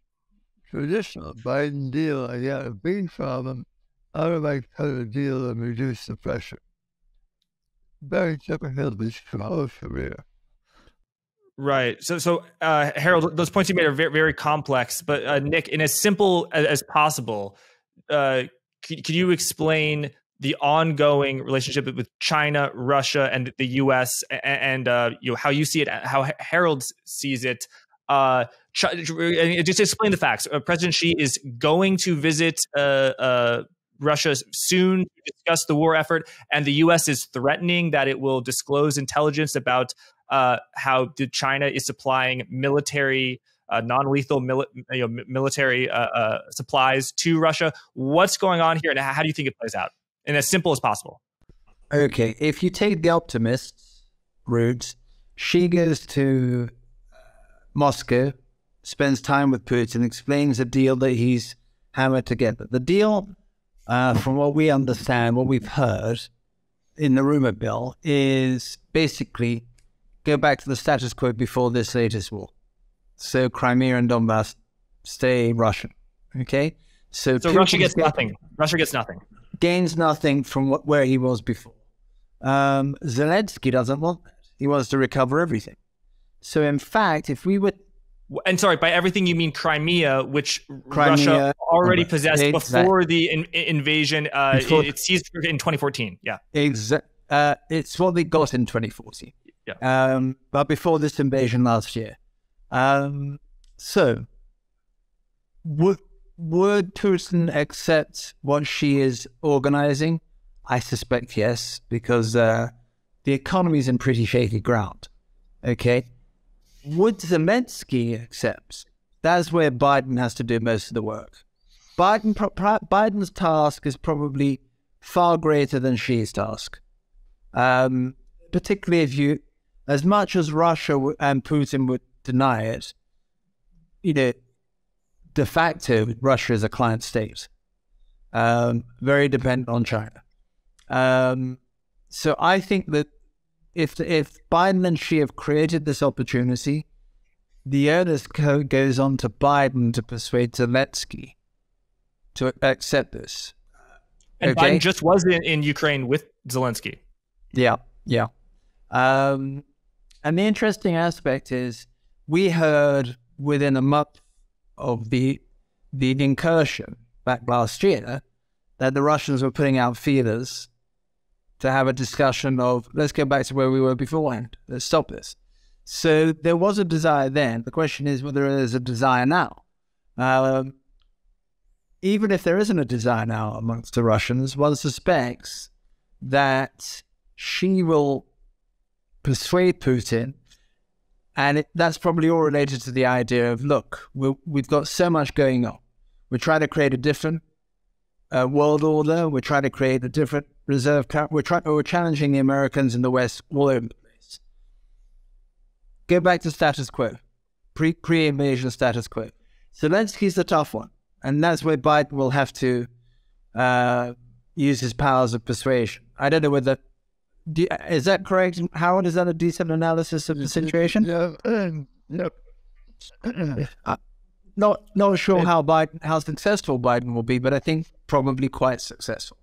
B: traditional Biden deal, I got a big problem. How do I cut a deal and reduce the pressure? Very typical of his whole career.
A: Right. So Harold, those points you made are very, very complex. But Nick, in as simple as possible, could you explain the ongoing relationship with China, Russia, and the U.S. and how you see it, how Harold sees it? Just explain the facts. President Xi is going to visit Russia soon to discuss the war effort, and the U.S. is threatening that it will disclose intelligence about how China is supplying military, non-lethal military supplies to Russia. What's going on here, and how do you think it plays out? And as simple as possible.
C: Okay, if you take the optimist route, Xi goes to Moscow, spends time with Putin, explains the deal that he's hammered together. The deal, from what we understand, what we've heard in the rumor mill, is basically go back to the status quo before this latest war. So Crimea and Donbass stay Russian. Okay? So
A: Russia gets nothing. Russia gets nothing.
C: Gains nothing from where he was before. Zelensky doesn't want that. He wants to recover everything. So in fact, if we would...
A: And sorry, by everything you mean Crimea, which Russia already possessed before the invasion. It seized in 2014. Yeah.
C: It's what they got in 2014.
A: Yeah.
C: But before this invasion last year. So would Putin accept what she is organizing? I suspect yes, because the economy is in pretty shaky ground. Okay. Would Zelensky accept? That's where Biden has to do most of the work. Biden's task is probably far greater than Xi's task. Particularly if you, as much as Russia and Putin would deny it, de facto, Russia is a client state, very dependent on China. So I think that if Biden and Xi have created this opportunity, the onus goes on to Biden to persuade Zelensky to accept this.
A: And Biden just was in Ukraine with Zelensky.
C: Yeah. And the interesting aspect is we heard within a month of the incursion back last year that the Russians were putting out feelers to have a discussion of, let's go back to where we were beforehand. Let's stop this. So there was a desire then. The question is whether there's a desire now. Even if there isn't a desire now amongst the Russians, one suspects that she will persuade Putin, and that's probably all related to the idea of, look, we've got so much going on. We're trying to create a different world order. We're trying to create a different reserve. We're challenging the Americans in the West all over the place. Go back to status quo, pre-invasion status quo. Zelensky's the tough one, and that's where Biden will have to use his powers of persuasion. I don't know whether is that correct, Howard? Is that a decent analysis of the situation?
B: Yeah.
C: Not sure how successful Biden will be, but I think probably quite successful.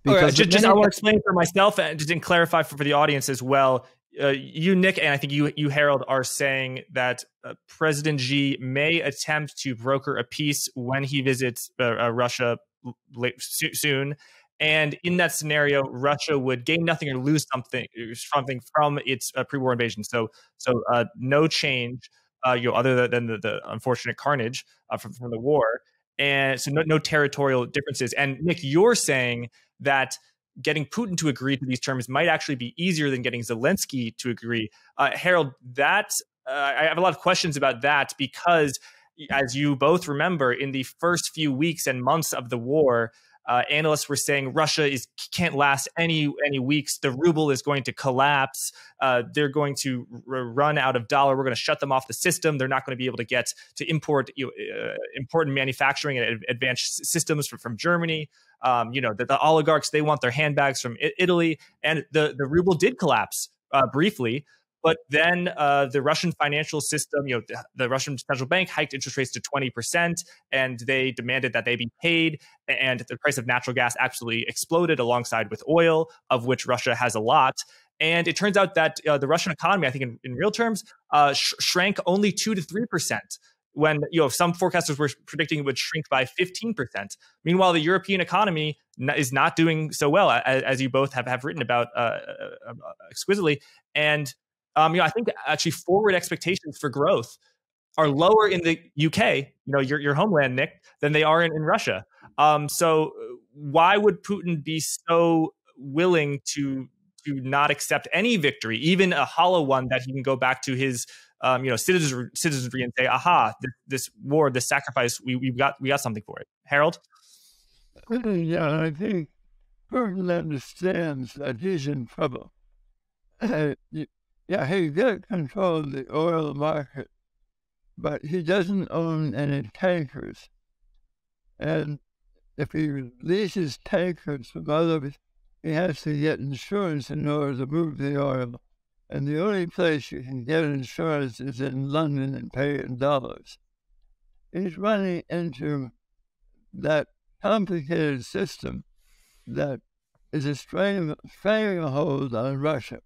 A: Because I want to explain for myself and just clarify for the audience as well. You, Nick, and I think you, Harold, are saying that President Xi may attempt to broker a peace when he visits Russia soon. And in that scenario, Russia would gain nothing or lose something from its pre-war invasion. So no change, other than the unfortunate carnage from the war, and so no territorial differences. And Nick, you're saying that getting Putin to agree to these terms might actually be easier than getting Zelensky to agree. Harold, I have a lot of questions about that because, as you both remember, in the first few weeks and months of the war, analysts were saying Russia can't last any weeks. The ruble is going to collapse. They're going to run out of dollar. We're going to shut them off the system. They're not going to be able to get to import important manufacturing and advanced systems from Germany. The oligarchs, they want their handbags from Italy, and the ruble did collapse briefly. But then the Russian financial system, the Russian central bank hiked interest rates to 20%, and they demanded that they be paid. And the price of natural gas absolutely exploded alongside with oil, of which Russia has a lot. And it turns out that the Russian economy, I think in real terms, shrank only 2 to 3%. When some forecasters were predicting it would shrink by 15%. Meanwhile, the European economy is not doing so well, as you both have written about exquisitely. And I think actually forward expectations for growth are lower in the UK, your homeland, Nick, than they are in Russia. So why would Putin be so willing to not accept any victory, even a hollow one that he can go back to his citizenry and say, aha, this war, this sacrifice, we got something for it. Harald?
B: Yeah, I think Putin understands that he's in trouble. He got control of the oil market, but he doesn't own any tankers. And if he leases tankers from others, he has to get insurance in order to move the oil. And the only place you can get insurance is in London and pay in dollars. He's running into that complicated system that is a stranglehold on Russia.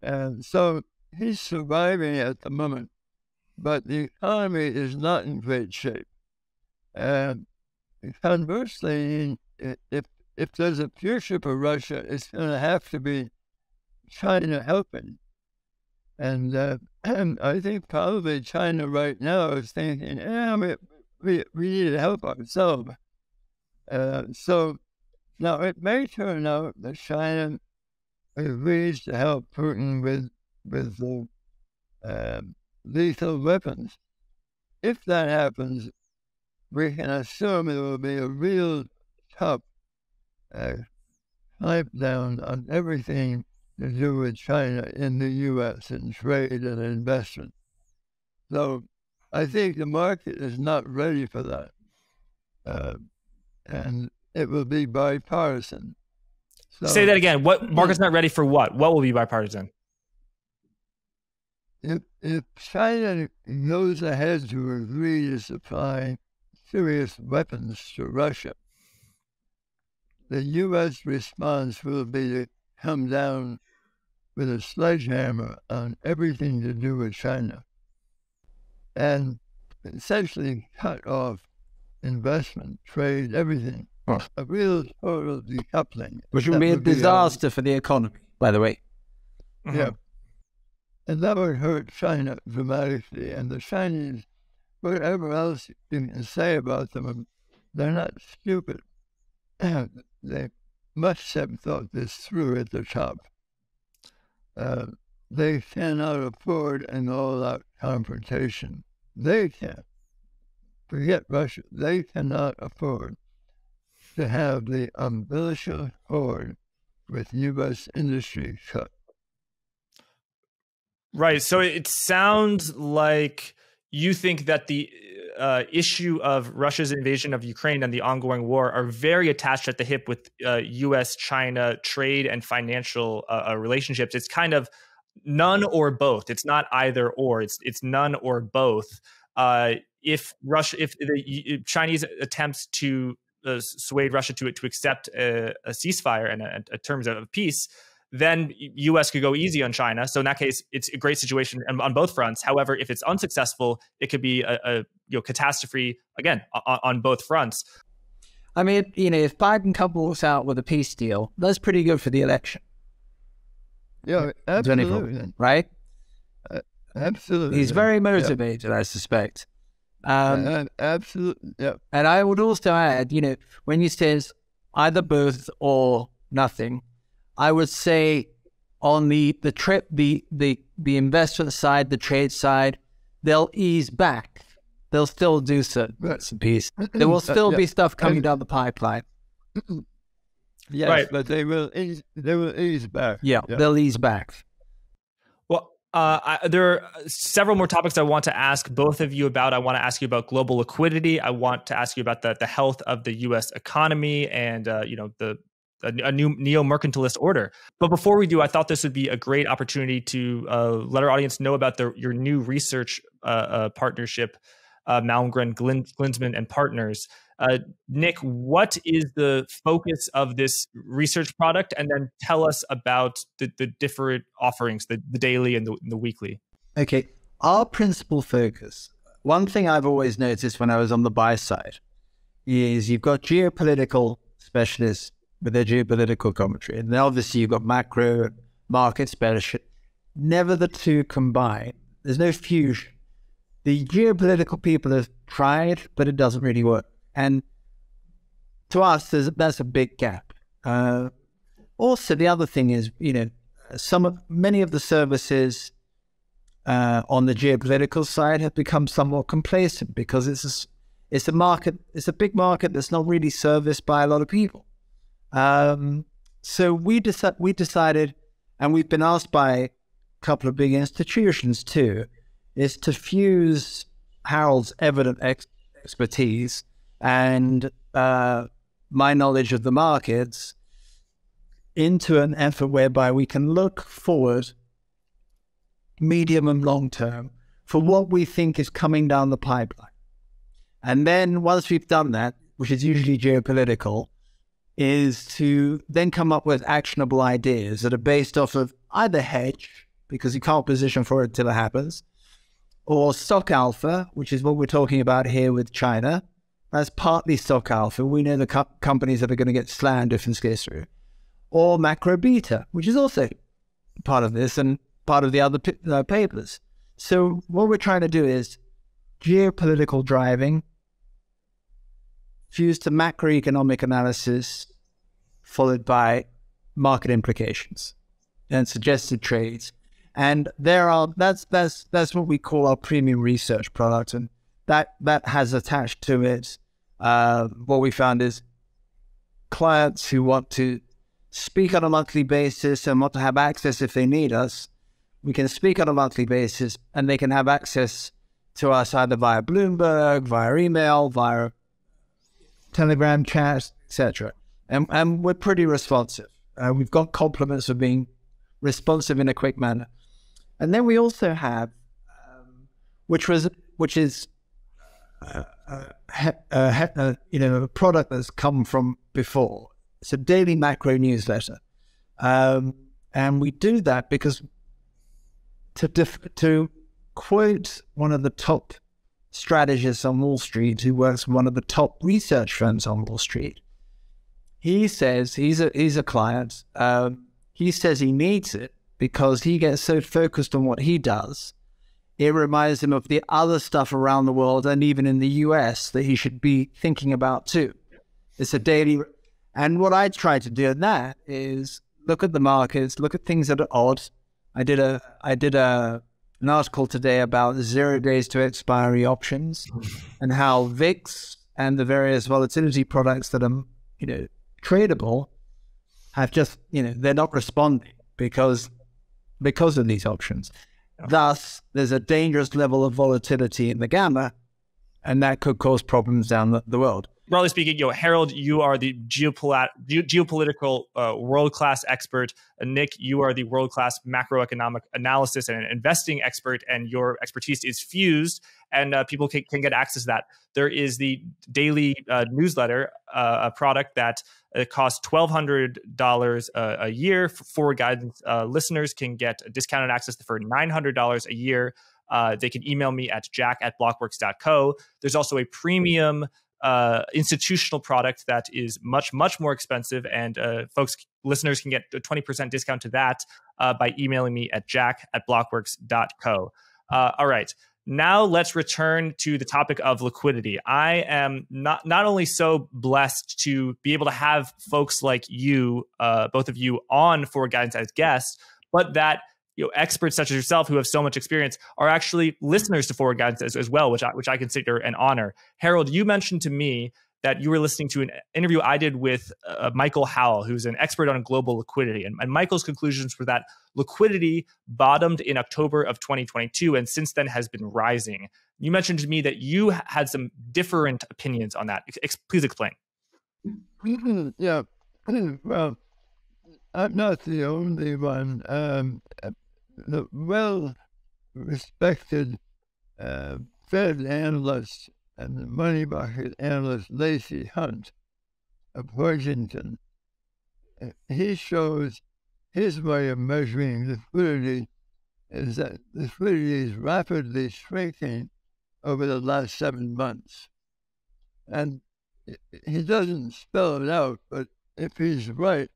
B: And so he's surviving at the moment, but the economy is not in great shape. And conversely, if there's a future for Russia, it's going to have to be China helping. And I think probably China right now is thinking, we need to help ourselves. So now it may turn out that China agrees to help Putin with the lethal weapons. If that happens, we can assume there will be a real tough clamp down on everything to do with China in the U.S. in trade and investment. So I think the market is not ready for that. And it will be bipartisan. So,
A: say that again. What market's not ready for what? What will be bipartisan?
B: If China goes ahead to agree to supply serious weapons to Russia, the U.S. response will be to come down with a sledgehammer on everything to do with China and essentially cut off investment, trade, everything. A real total decoupling.
C: Which would be a disaster for the economy, by the way.
B: Yeah. And that would hurt China dramatically. And the Chinese, whatever else you can say about them, they're not stupid. They must have thought this through at the top. They cannot afford an all-out confrontation. They can't. Forget Russia. They cannot afford to have the umbilical cord with U.S. industry cut.
A: Right. So it sounds like you think that the issue of Russia's invasion of Ukraine and the ongoing war are very attached at the hip with U.S.-China trade and financial relationships. It's kind of none or both. It's not either or. It's none or both. If the Chinese attempts to swayed Russia to accept a ceasefire and a terms of peace, then U.S. could go easy on China. So in that case, it's a great situation on both fronts. However, if it's unsuccessful, it could be a catastrophe again on both fronts.
C: I mean, if Biden comes out with a peace deal, that's pretty good for the election.
B: Yeah, absolutely.
C: Right?
B: Absolutely.
C: He's very motivated, I suspect.
B: Absolutely, yeah.
C: And I would also add, when he says either both or nothing, I would say on the investment side, the trade side, they'll ease back. They'll still do certain bits and pieces. There will still be stuff coming down the pipeline.
B: Yes, right. But they will ease back.
C: Yeah, they'll ease back.
A: Well, there are several more topics I want to ask both of you about. I want to ask you about global liquidity. I want to ask you about the health of the U.S. economy and the a new neo-mercantilist order. But before we do, I thought this would be a great opportunity to let our audience know about your new research partnership, Malmgren-Glinsman and Partners. Nick, what is the focus of this research product? And then tell us about the different offerings, the daily and the weekly.
C: Okay, our principal focus, one thing I've always noticed when I was on the buy side, is you've got geopolitical specialists with their geopolitical commentary. And then obviously you've got macro market specialists. Never the two combined. There's no fusion. The geopolitical people have tried, but it doesn't really work. And to us, that's a big gap. Also, the other thing is, many of the services on the geopolitical side have become somewhat complacent because it's a big market that's not really serviced by a lot of people. So we decided, and we've been asked by a couple of big institutions too, is to fuse Harald's evident expertise and my knowledge of the markets into an effort whereby we can look forward, medium and long term, for what we think is coming down the pipeline. And then once we've done that, which is usually geopolitical, is to then come up with actionable ideas that are based off of either hedge, because you can't position for it till it happens, or stock alpha, which is what we're talking about here with China. That's partly stock alpha. We know the companies that are going to get slammed if this goes through. Or macro beta, which is also part of this and part of the other papers. So what we're trying to do is geopolitical driving fused to macroeconomic analysis, followed by market implications and suggested trades. And that's what we call our premium research product, and that has attached to it what we found is clients who want to speak on a monthly basis and want to have access if they need us. We can speak on a monthly basis, and they can have access to us either via Bloomberg, via email, via Telegram chat, etc. And we're pretty responsive. We've got compliments of being responsive in a quick manner. And then we also have, which is a product that's come from before. It's a daily macro newsletter, and we do that because to quote one of the top strategists on Wall Street, who works for one of the top research firms on Wall Street, he says he's a client. He says he needs it because he gets so focused on what he does, it reminds him of the other stuff around the world and even in the US that he should be thinking about too. It's a daily, and what I try to do in that is look at the markets, look at things that are odd. I did an article today about 0 days to expiry options and how VIX and the various volatility products that are, tradable have just, they're not responding because of these options. Thus, there's a dangerous level of volatility in the gamma, and that could cause problems down the world.
A: Broadly speaking, Harald, you are the geopolitical world-class expert. Nick, you are the world-class macroeconomic analysis and investing expert, and your expertise is fused, and people can get access to that. There is the daily newsletter, a product that costs $1,200 a year. For guidance listeners can get discounted access for $900 a year. They can email me at jack@blockworks.co. There's also a premium institutional product that is much more expensive, and listeners can get a 20% discount to that by emailing me at jack@blockworks.co. All right, now let's return to the topic of liquidity. I am not only so blessed to be able to have folks like you, both of you, on Forward Guidance as guests, but that experts such as yourself who have so much experience are actually listeners to Forward Guidance as well, which I consider an honor. Harald, you mentioned to me that you were listening to an interview I did with Michael Howell, who's an expert on global liquidity. And Michael's conclusions were that liquidity bottomed in October of 2022 and since then has been rising. You mentioned to me that you had some different opinions on that. Please explain.
B: Yeah. Well, I'm not the only one. The well-respected Fed analyst and the money market analyst Lacey Hunt of Washington, he shows his way of measuring liquidity is that liquidity is rapidly shrinking over the last 7 months. And he doesn't spell it out, but if he's right,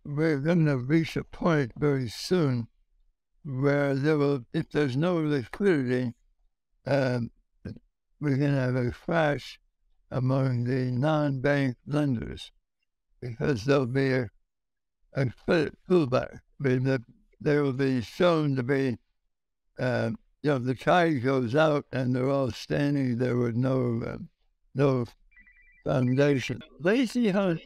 B: we're going to reach a point very soon where if there's no liquidity, we're going to have a crash among the non-bank lenders because there'll be a credit pullback. I mean, they will be shown to be, the tide goes out and they're all standing there with no foundation. Lacey Hunt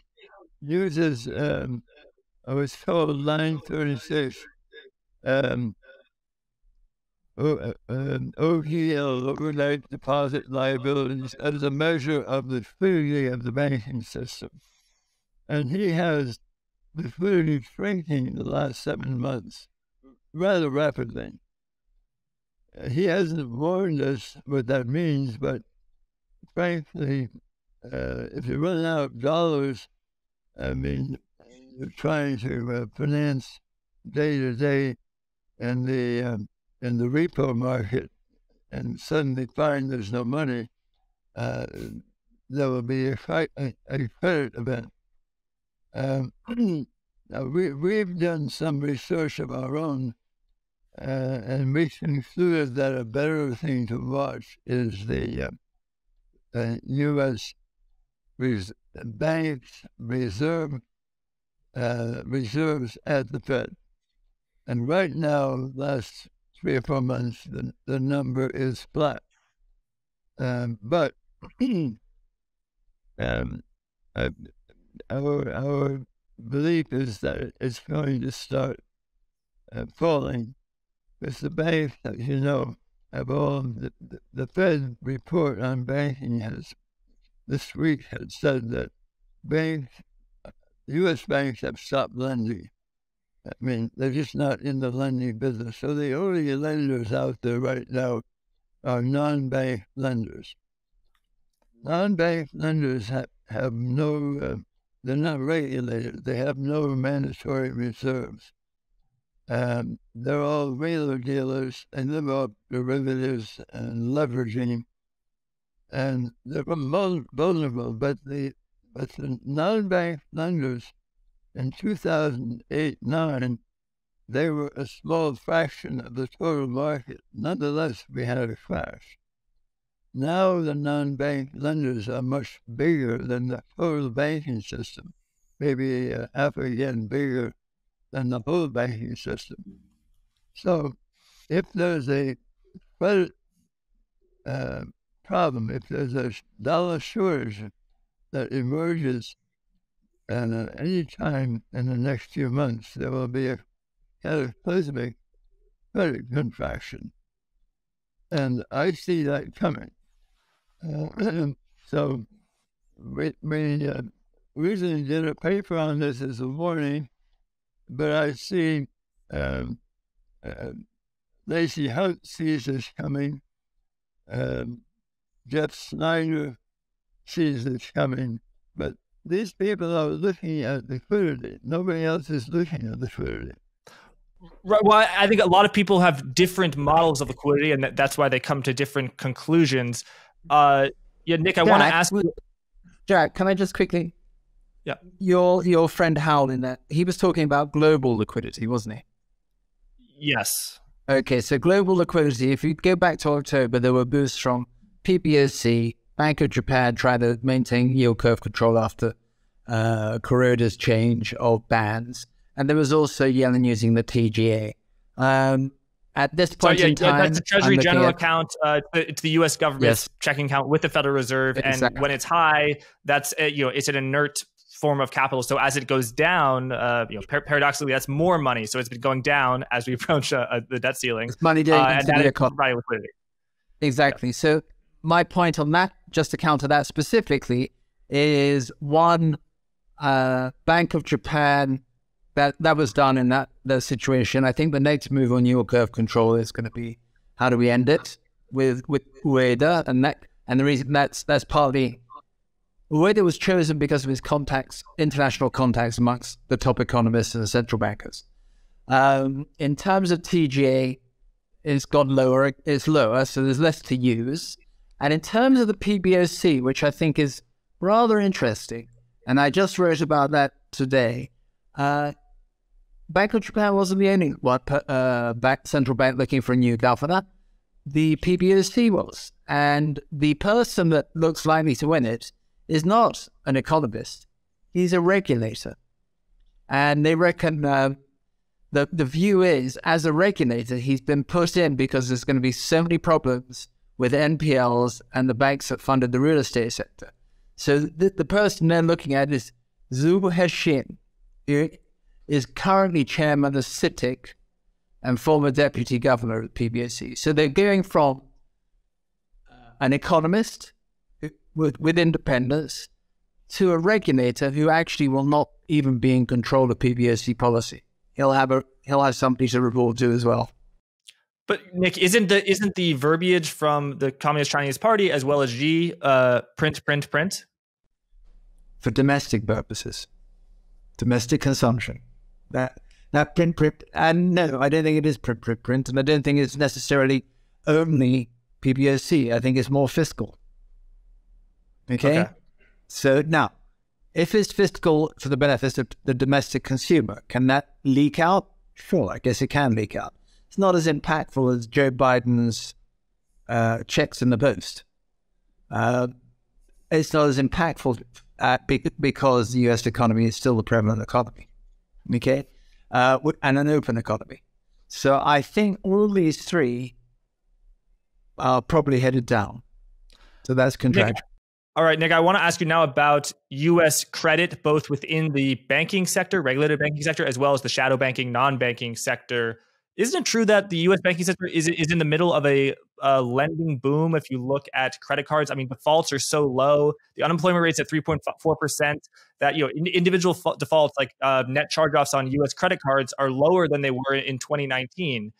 B: uses, it's called line 36, OGL, overnight deposit liabilities, as a measure of the liquidity of the banking system. And he has liquidity shrinking in the last 7 months rather rapidly. He hasn't warned us what that means, but frankly, if you run out of dollars, I mean, you're trying to finance day to day in the repo market, and suddenly find there's no money, there will be a credit event. Now we've done some research of our own, and we concluded that a better thing to watch is the U.S. banks reserves at the Fed. And right now, last 3 or 4 months, the number is flat. But our belief is that it's going to start falling, because the banks, as you know, have all the Fed report on banking this week has said that U.S. banks have stopped lending. I mean, they're just not in the lending business. So the only lenders out there right now are non-bank lenders. Non-bank lenders have no, they're not regulated. They have no mandatory reserves. They're all regular dealers, and live off derivatives and leveraging. And they're vulnerable, but the non-bank lenders in 2008-9, they were a small fraction of the total market. Nonetheless, we had a crash. Now the non-bank lenders are much bigger than the total banking system, maybe half again bigger than the whole banking system. So if there's a credit problem, if there's a dollar shortage that emerges, and at any time in the next few months, there will be a cataclysmic credit contraction. And I see that coming. So we recently did a paper on this as a warning, but I see Lacey Hunt sees this coming. Jeff Snyder sees this coming, but these people are looking at liquidity. Nobody else is looking at liquidity.
A: Right. Well, I think a lot of people have different models of liquidity, and that's why they come to different conclusions. Nick, I want to ask you.
C: Jack, can I just quickly?
A: Yeah.
C: Your friend Howard in that, he was talking about global liquidity, wasn't he?
A: Yes.
C: Okay, so global liquidity, if you go back to October, there were boosts from PBOC, Bank of Japan trying to maintain yield curve control after Kuroda's change of bans. And there was also Yellen using the TGA. At this point in time...
A: that's the Treasury General account. It's the U.S. government's checking account with the Federal Reserve.
C: Exactly.
A: And when it's high, that's it's an inert form of capital. So as it goes down, paradoxically, that's more money. So it's been going down as we approach the debt ceiling.
C: It's money getting into the economy.
A: Providing liquidity.
C: Exactly. Yeah. So my point on that, just to counter that specifically, is one, Bank of Japan, that was done in that situation. I think the next move on yield curve control is going to be, how do we end it with Ueda? And the reason that's partly, Ueda was chosen because of his contacts, international contacts amongst the top economists and the central bankers. In terms of TGA, it's lower, so there's less to use. And in terms of the PBOC, which I think is rather interesting, and I just wrote about that today, Bank of Japan wasn't the only central bank looking for a new governor. The PBOC was. And the person that looks likely to win it is not an economist. He's a regulator. And they reckon the view is, as a regulator, he's been put in because there's going to be so many problems with NPLs and the banks that funded the real estate sector. So the person they're looking at is Zhu Hexin, who is currently chairman of CITIC and former deputy governor of the PBOC. So they're going from an economist with independence to a regulator who actually will not even be in control of PBOC policy. He'll have somebody to report to as well.
A: But Nick, isn't the verbiage from the Communist Chinese Party as well as Xi print?
C: For domestic purposes, domestic consumption. That print, and no, I don't think it is print, and I don't think it's necessarily only PBOC. I think it's more fiscal. Okay? So now, if it's fiscal for the benefit of the domestic consumer, can that leak out? Sure, I guess it can leak out. It's not as impactful as Joe Biden's checks in the post. It's not as impactful because the US economy is still the prevalent economy. Okay? And an open economy. So I think all these three are probably headed down. So that's contractual.
A: All right, Nick, I want to ask you now about U.S. credit, both within the banking sector, regulated banking sector, as well as the shadow banking, non-banking sector. Isn't it true that the U.S. banking sector is in the middle of a lending boom? If you look at credit cards, I mean, defaults are so low. The unemployment rate's at 3.4%. That individual defaults, like net charge-offs on U.S. credit cards, are lower than they were in 2019.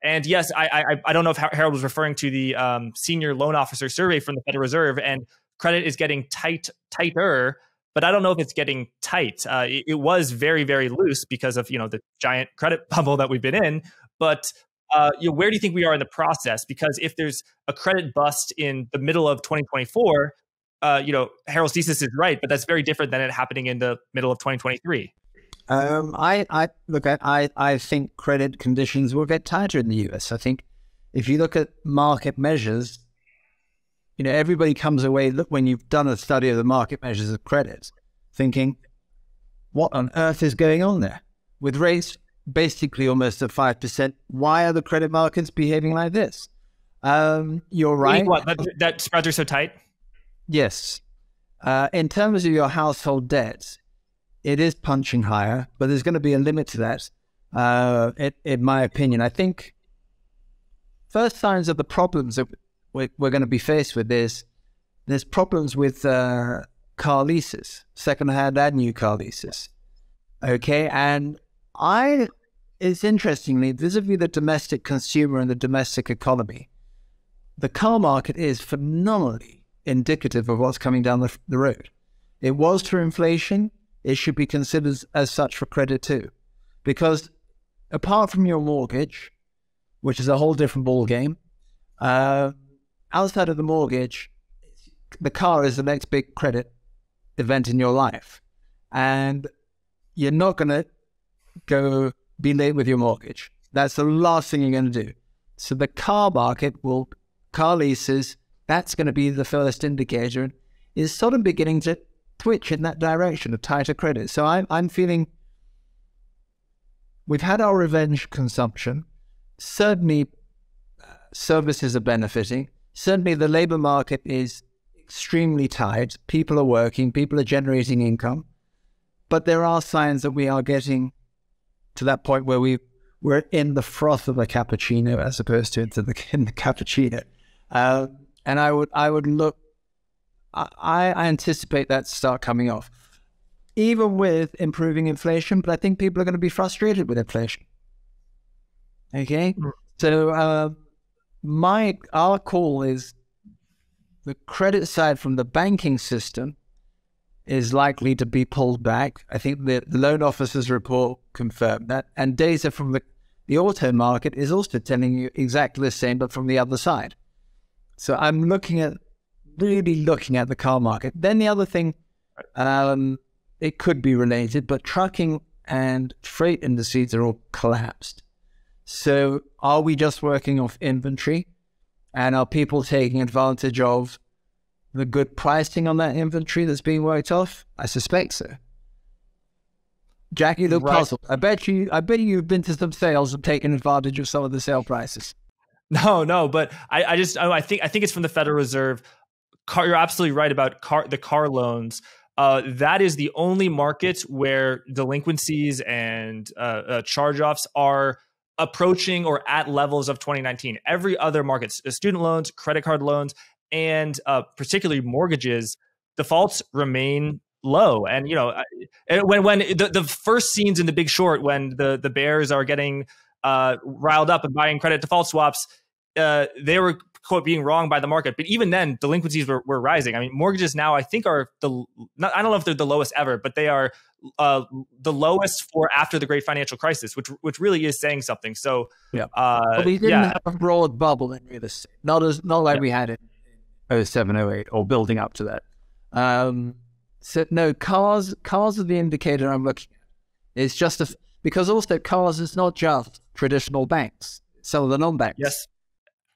A: And yes, I don't know if Harold was referring to the senior loan officer survey from the Federal Reserve, and credit is getting tighter. But I don't know if it's getting tight. It was very, very loose because of the giant credit bubble that we've been in. But where do you think we are in the process? Because if there's a credit bust in the middle of 2024, Harold's thesis is right, but that's very different than it happening in the middle of 2023.
C: I think credit conditions will get tighter in the US. I think if you look at market measures, everybody comes away, when you've done a study of the market measures of credit, thinking, what on earth is going on there? With rates basically almost at 5%, why are the credit markets behaving like this? You're right.
A: What, that spreads are so tight?
C: Yes. In terms of your household debt, it is punching higher, but there's going to be a limit to that, in my opinion. I think first signs of the problems that we're going to be faced with is there's problems with car leases, second-hand and new car leases. Okay, and it's interestingly, vis-a-vis the domestic consumer and the domestic economy, the car market is phenomenally indicative of what's coming down the road. It was for inflation. It should be considered as such for credit too. Because apart from your mortgage, which is a whole different ballgame, outside of the mortgage, the car is the next big credit event in your life. And you're not going to go be late with your mortgage. That's the last thing you're going to do. So the car market car leases, that's going to be the first indicator, is sort of beginning to twitch in that direction of tighter credit. So I'm feeling we've had our revenge consumption. Certainly services are benefiting. Certainly the labor market is extremely tight. People are working, people are generating income. But there are signs that we are getting to that point where we're in the froth of a cappuccino as opposed to in the cappuccino. And I anticipate that to start coming off. even with improving inflation, but I think people are going to be frustrated with inflation. Okay? So our call is the credit side from the banking system is likely to be pulled back. I think the loan officers report confirmed that, and data from the auto market is also telling you exactly the same, but from the other side. So I'm really looking at the car market. Then the other thing, it could be related, but trucking and freight indices are all collapsed. So are we just working off inventory, and are people taking advantage of the good pricing on that inventory that's being worked off? I suspect so. Jackie, look puzzled. I bet you've been to some sales and taken advantage of some of the sale prices.
A: No, but I think it's from the Federal Reserve. You're absolutely right about the car loans. That is the only market where delinquencies and charge-offs are approaching or at levels of 2019. Every other market, student loans, credit card loans, and particularly mortgages, defaults remain low. And when the first scenes in The Big Short, when the bears are getting riled up and buying credit default swaps, they were quote being wrong by the market. But even then, delinquencies were rising. I mean, mortgages now I think are I don't know if they're the lowest ever, but they are the lowest for after the Great Financial Crisis, which really is saying something. So
C: yeah, but we didn't have a broad bubble in real estate, not like we had in 07, 08, or building up to that. So no, cars are the indicator I'm looking at. It's just because also cars is not just traditional banks, some of the non-banks.
A: Yes.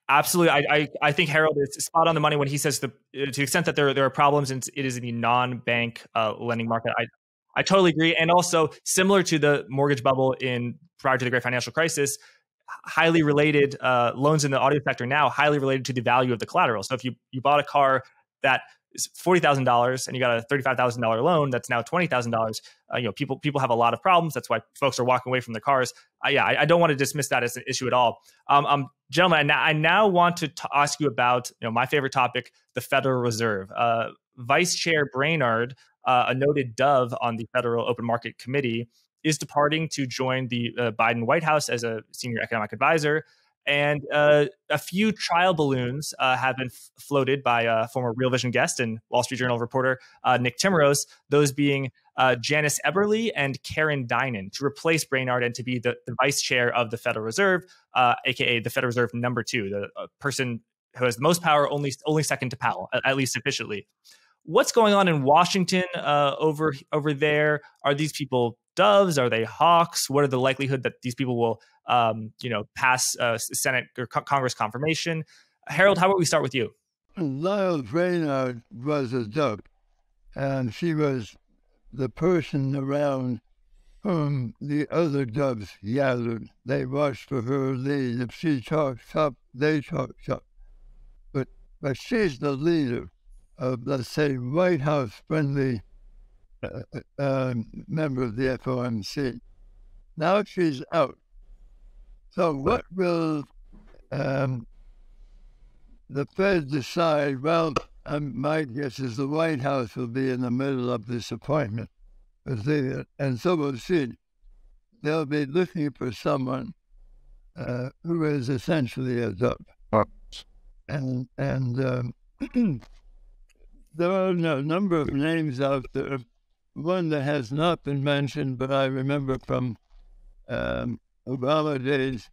A: Absolutely. I think Harald is spot on the money when he says to the extent that there are problems, and it is in the non-bank lending market. I totally agree. And also similar to the mortgage bubble prior to the Great Financial Crisis, highly related loans in the auto sector now, highly related to the value of the collateral. So if you bought a car that is $40,000 and you got a $35,000 loan that's now $20,000, people have a lot of problems. That's why folks are walking away from their cars. I don't want to dismiss that as an issue at all. Gentlemen, I now want to ask you about my favorite topic, the Federal Reserve. Vice Chair Brainard, a noted dove on the Federal Open Market Committee, is departing to join the Biden White House as a senior economic advisor. And a few trial balloons have been floated by former Real Vision guest and Wall Street Journal reporter Nick Timrose, those being Janice Eberly and Karen Dinan, to replace Brainard and to be the vice chair of the Federal Reserve, aka the Federal Reserve number 2, the person who has the most power, only second to Powell, at least officially. What's going on in Washington over there? Are these people doves? Are they hawks? What are the likelihood that these people will pass Senate or Congress confirmation? Harald, how about we start with you?
B: Lyle Brainard was a dove, and she was the person around whom the other doves gathered. They watched for her lead. If she talks up, they talk up. But she's the leader of, let's say, White House-friendly member of the FOMC. Now she's out. So what will the Fed decide? Well, my guess is the White House will be in the middle of this appointment. And so we'll see. They'll be looking for someone who is essentially a dove. And there are a number of names out there. One that has not been mentioned, but I remember from Obama days,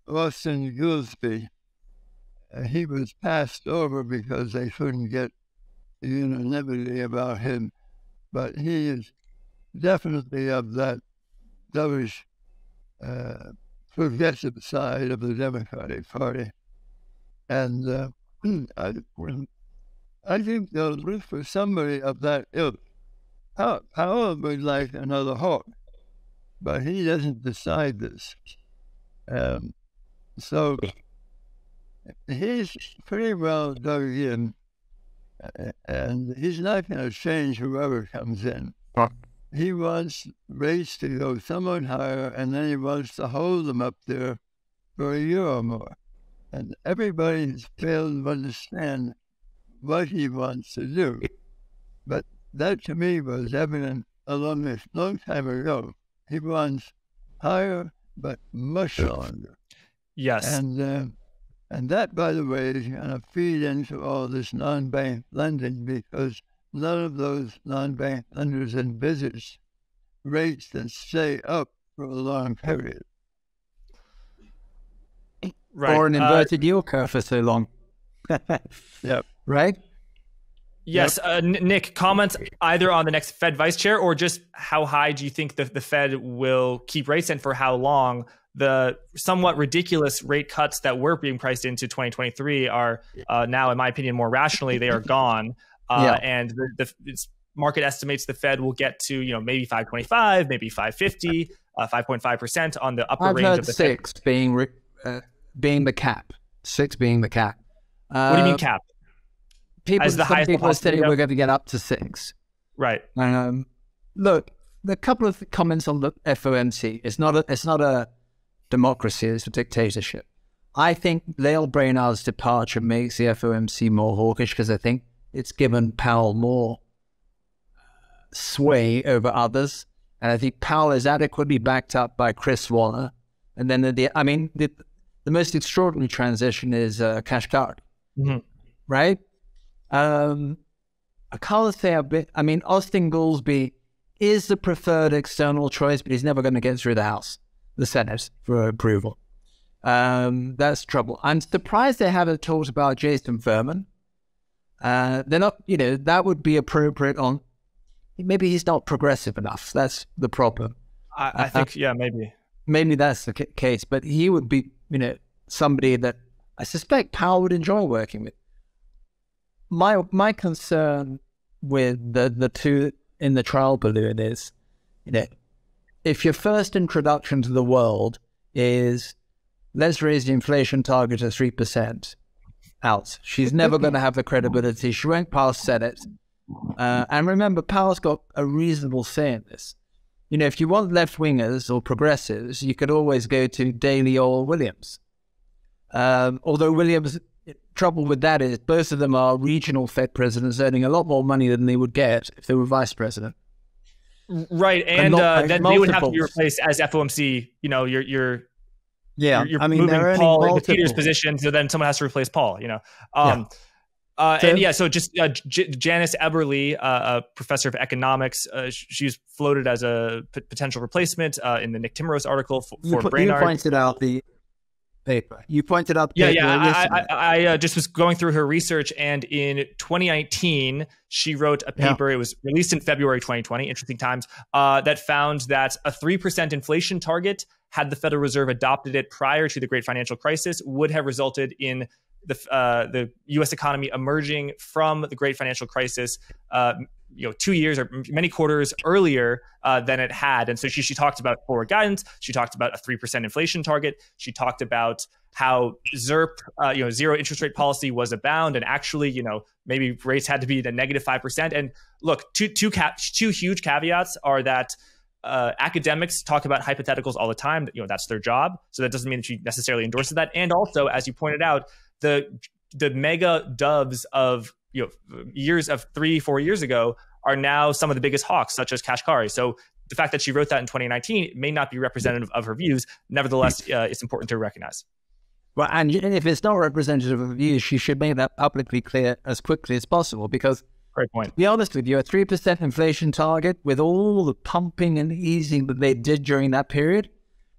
B: Austin Goolsbee. He was passed over because they couldn't get unanimity about him. But he is definitely of that dovish progressive side of the Democratic Party. And I think they'll look for somebody of that ilk. Powell would like another hawk, but he doesn't decide this. So he's pretty well dug in, and he's not going to change whoever comes in. He wants rates to go somewhat higher, and then he wants to hold them up there for a year or more. And everybody's failed to understand what he wants to do. But that to me was evident long time ago. He wants higher, but much longer.
A: Yes.
B: And that, by the way, is going to feed into all this non-bank lending, because none of those non-bank lenders envisage rates that stay up for a long period.
A: Right.
C: Or an inverted yield curve for so long.
B: Yep.
C: Right?
A: Yes.
B: Yep.
A: Nick, comments either on the next Fed vice chair or just how high do you think the Fed will keep rates and for how long? The somewhat ridiculous rate cuts that were being priced into 2023 are now, in my opinion, more rationally, they are gone. And the market estimates the Fed will get to, maybe 5.25, maybe 5.50, 5.5% on the upper range of the
C: six
A: Fed.
C: being the cap. 6 being the cap.
A: What do you mean cap?
C: Some people are saying we're going to get up to 6.
A: Right.
C: Look, a couple of comments on the FOMC. It's not a democracy, it's a dictatorship. I think Lael Brainard's departure makes the FOMC more hawkish because I think it's given Powell more sway over others. And I think Powell is adequately backed up by Chris Waller. And then the most extraordinary transition is Kashkari, right? I can't say Austin Goolsbee is the preferred external choice, but he's never going to get through the Senate for approval. That's trouble. I'm surprised they haven't talked about Jason Furman. They're not, that would be appropriate on, maybe he's not progressive enough. That's the problem.
A: I think, maybe.
C: Maybe that's the case, but he would be, somebody that I suspect Powell would enjoy working with. My concern with the two in the trial balloon is, if your first introduction to the world is, let's raise the inflation target to 3%, out. She's never going to have the credibility. She won't pass Senate. And remember, Powell's got a reasonable say in this. If you want left-wingers or progressives, you could always go to Daley or Williams. Although Williams, trouble with that is both of them are regional Fed presidents earning a lot more money than they would get if they were vice president.
A: Right, and then they would have to be replaced as FOMC. You're moving Paul into Peter's position, so then someone has to replace Paul. So just Janice Eberly, a professor of economics, she's floated as a potential replacement in the Nick Timrose article for Brainard.
C: You pointed out the paper.
A: I just was going through her research, and in 2019, she wrote a paper. It was released in February 2020, interesting times, that found that a 3% inflation target, had the Federal Reserve adopted it prior to the Great Financial Crisis, would have resulted in the U.S. economy emerging from the Great Financial Crisis 2 years or many quarters earlier than it had. And so she talked about forward guidance. She talked about a 3% inflation target. She talked about how ZIRP, zero interest rate policy was abound, and actually, maybe rates had to be the -5%. And look, two huge caveats are that academics talk about hypotheticals all the time. That's their job. So that doesn't mean that she necessarily endorses that. And also, as you pointed out, the mega doves of years of 3-4 years ago are now some of the biggest hawks, such as Kashkari. So the fact that she wrote that in 2019 may not be representative of her views. Nevertheless, it's important to recognize.
C: Well, and if it's not representative of her views, she should make that publicly clear as quickly as possible, because,
A: great point,
C: to be honest with you, a 3% inflation target with all the pumping and easing that they did during that period,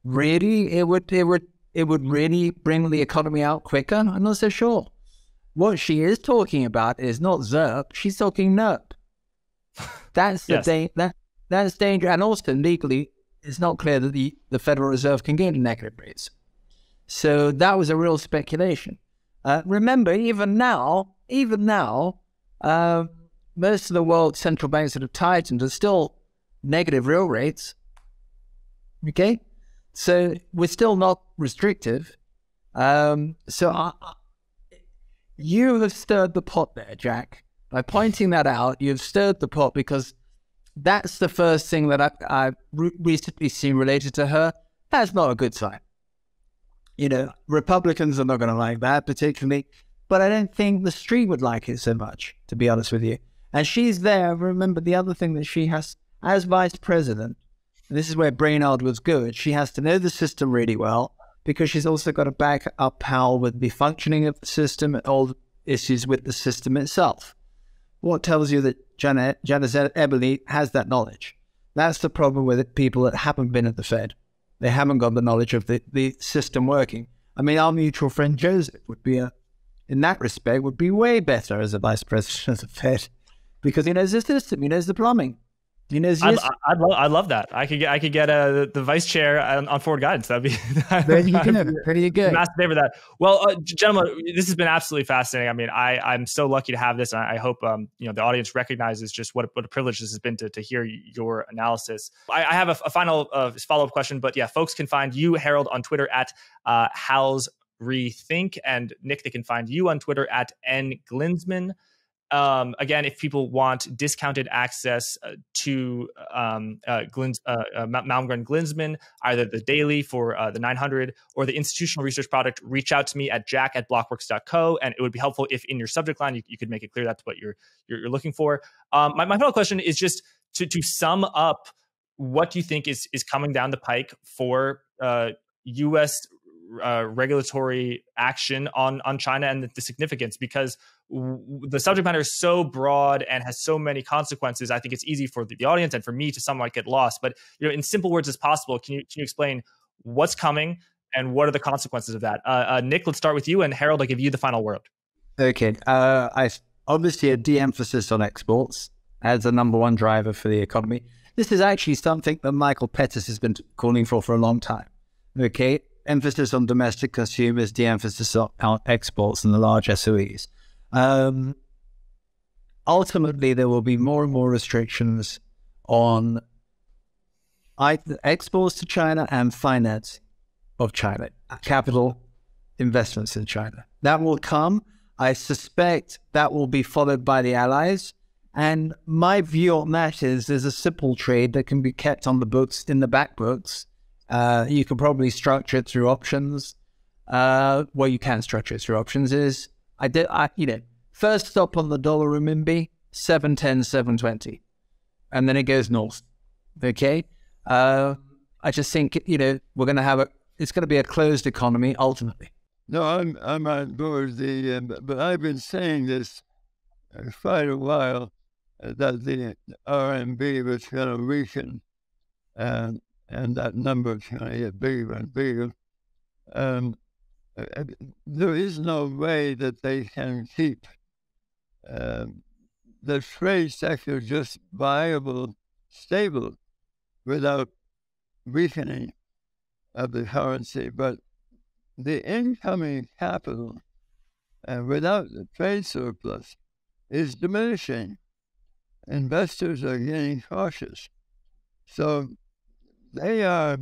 C: really, it would really bring the economy out quicker. I'm not so sure. What she is talking about is not ZIRP, she's talking NERP. That's the that's danger. And also, legally, it's not clear that the Federal Reserve can get negative rates. So that was a real speculation. Remember, even now, most of the world's central banks that have tightened are still negative real rates. Okay? So we're still not restrictive. You have stirred the pot there, Jack. By pointing that out, you've stirred the pot, because that's the first thing that I've recently seen related to her. That's not a good sign. Republicans are not going to like that particularly, but I don't think the street would like it so much, to be honest with you. And she's there. Remember, the other thing that she has as vice president, and this is where Brainard was good, she has to know the system really well, because she's also got to back up Powell with the functioning of the system and all the issues with the system itself. What tells you that Janet Eberly has that knowledge? That's the problem with people that haven't been at the Fed. They haven't got the knowledge of the system working. I mean, our mutual friend Joseph would be in that respect, would be way better as a vice president of the Fed, because he knows the system, he knows the plumbing. He knows.
A: I'd love that. I could get the vice chair on forward guidance. That'd be
C: pretty good.
A: Massive favor that. Well, gentlemen, this has been absolutely fascinating. I mean, I'm so lucky to have this. And I hope the audience recognizes just what a privilege this has been to hear your analysis. I have a final follow-up question, but yeah, folks can find you, Harald, on Twitter at Hal's Rethink, and Nick, they can find you on Twitter at nglinsman. Again, if people want discounted access to Malmgren-Glinsman, either the daily for the 900 or the institutional research product, reach out to me at jack@blockworks.co. And it would be helpful if in your subject line, you could make it clear that's what you're looking for. My final question is just to sum up what do you think is coming down the pike for U.S. regulatory action on China and the significance, because the subject matter is so broad and has so many consequences. I think it's easy for the audience and for me to somewhat get lost. But in simple words as possible, can you explain what's coming and what are the consequences of that? Nick, let's start with you, and Harald, I'll give you the final word.
C: Okay, I obviously a de-emphasis on exports as the number one driver for the economy. This is actually something that Michael Pettis has been calling for a long time. Okay. Emphasis on domestic consumers, de-emphasis on exports and the large SOEs. Ultimately, there will be more and more restrictions on exports to China and finance of China, capital investments in China. That will come. I suspect that will be followed by the allies. And my view on that is there's a simple trade that can be kept on the books, in the back books. You can probably structure it through options. Well, you can structure it through options. First stop on the dollar renminbi, 710, 720, and then it goes north. Okay. I just think we're going to it's going to be a closed economy ultimately.
B: No, I'm on board. But I've been saying this quite a while, that the RMB was going to weaken. And that number is going to get bigger and bigger. There is no way that they can keep the trade sector just viable, stable, without weakening of the currency. But the incoming capital, without the trade surplus, is diminishing. Investors are getting cautious. So they are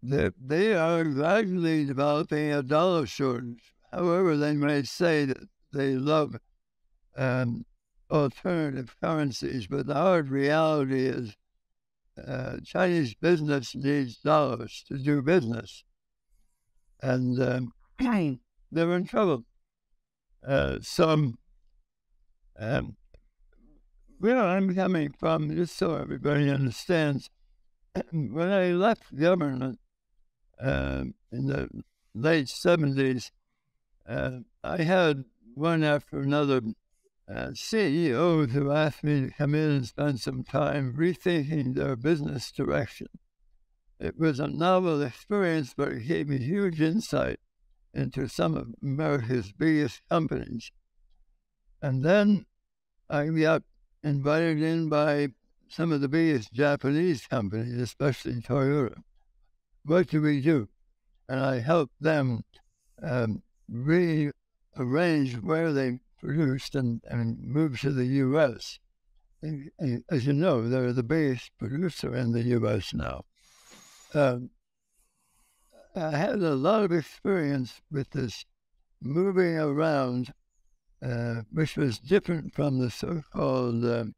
B: gradually developing a dollar shortage. However, they may say that they love alternative currencies, but the hard reality is Chinese business needs dollars to do business, and they're in trouble. Where I'm coming from, just so everybody understands, when I left government in the late 70s, I had one after another CEOs who asked me to come in and spend some time rethinking their business direction. It was a novel experience, but it gave me huge insight into some of America's biggest companies. And then I got invited in by some of the biggest Japanese companies, especially Toyota. What do we do? And I helped them rearrange where they produced and move to the U.S. And as you know, they're the biggest producer in the U.S. now. I had a lot of experience with this moving around, which was different from the so-called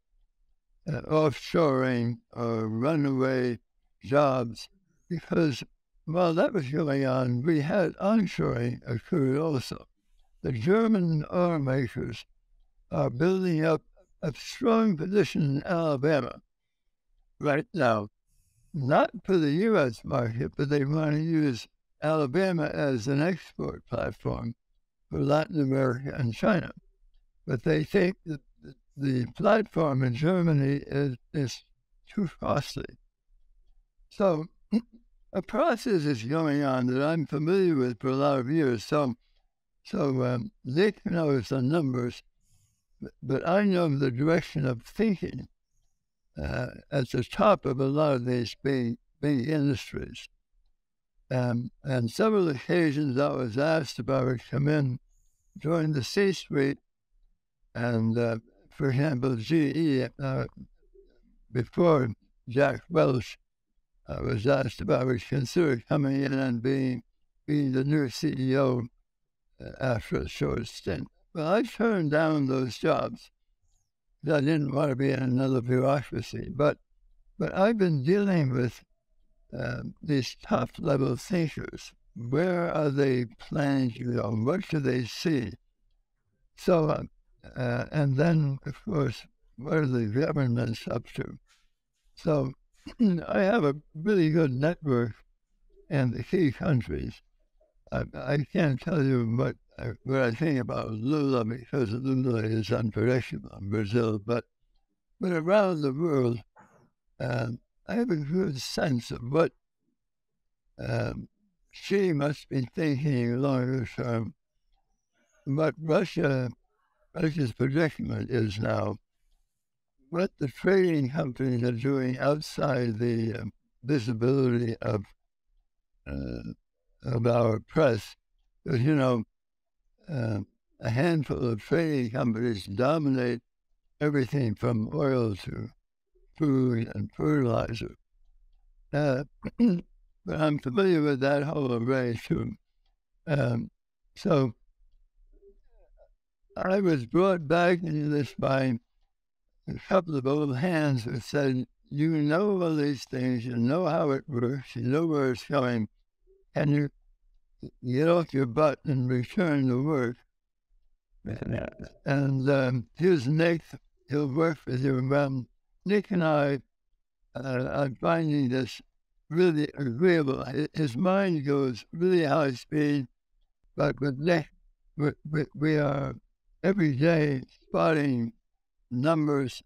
B: offshoring or runaway jobs, because while that was going on, we had onshoring occurred also. The German automakers are building up a strong position in Alabama, right now, not for the U.S. market, but they want to use Alabama as an export platform for Latin America and China. But they think that the platform in Germany is too costly. So a process is going on that I'm familiar with for a lot of years. So Nick knows the numbers, but I know the direction of thinking at the top of a lot of these big industries. And several occasions I was asked if I would come in, join the C-suite, and for example, GE, before Jack Welch, I was asked if I would consider coming in and being the new CEO after a short stint. Well, I turned down those jobs. I didn't want to be in another bureaucracy, but I've been dealing with these top-level thinkers. Where are they planning to go? What do they see? So, and then, of course, what are the governments up to? So I have a really good network in the key countries. I can't tell you what I think about Lula, because Lula is unpredictable in Brazil, but around the world, I have a good sense of what she must be thinking longer term, what Russia's predicament is now, what the trading companies are doing outside the visibility of our press. Because, you know, a handful of trading companies dominate everything from oil to food and fertilizer. But I'm familiar with that whole array too. So I was brought back into this by a couple of old hands who said, you know all these things, you know how it works, you know where it's going, and you get off your butt and return to work. And here's Nick, he'll work with you. Nick and I are finding this really agreeable. His mind goes really high speed, but with Nick, we are every day spotting numbers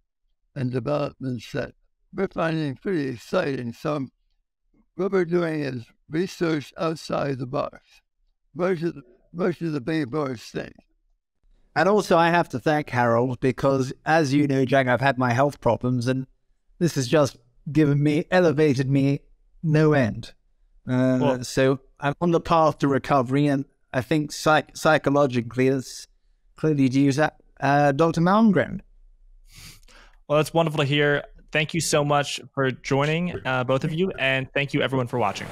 B: and developments that we're finding pretty exciting. So what we're doing is research outside the box. What do the big boys think?
C: And also I have to thank Harald, because as you know, Jack, I've had my health problems, and this has just elevated me no end. So I'm on the path to recovery, and I think psychologically it's clearly due to Dr. Malmgren.
A: Well, that's wonderful to hear. Thank you so much for joining, both of you, and thank you everyone for watching.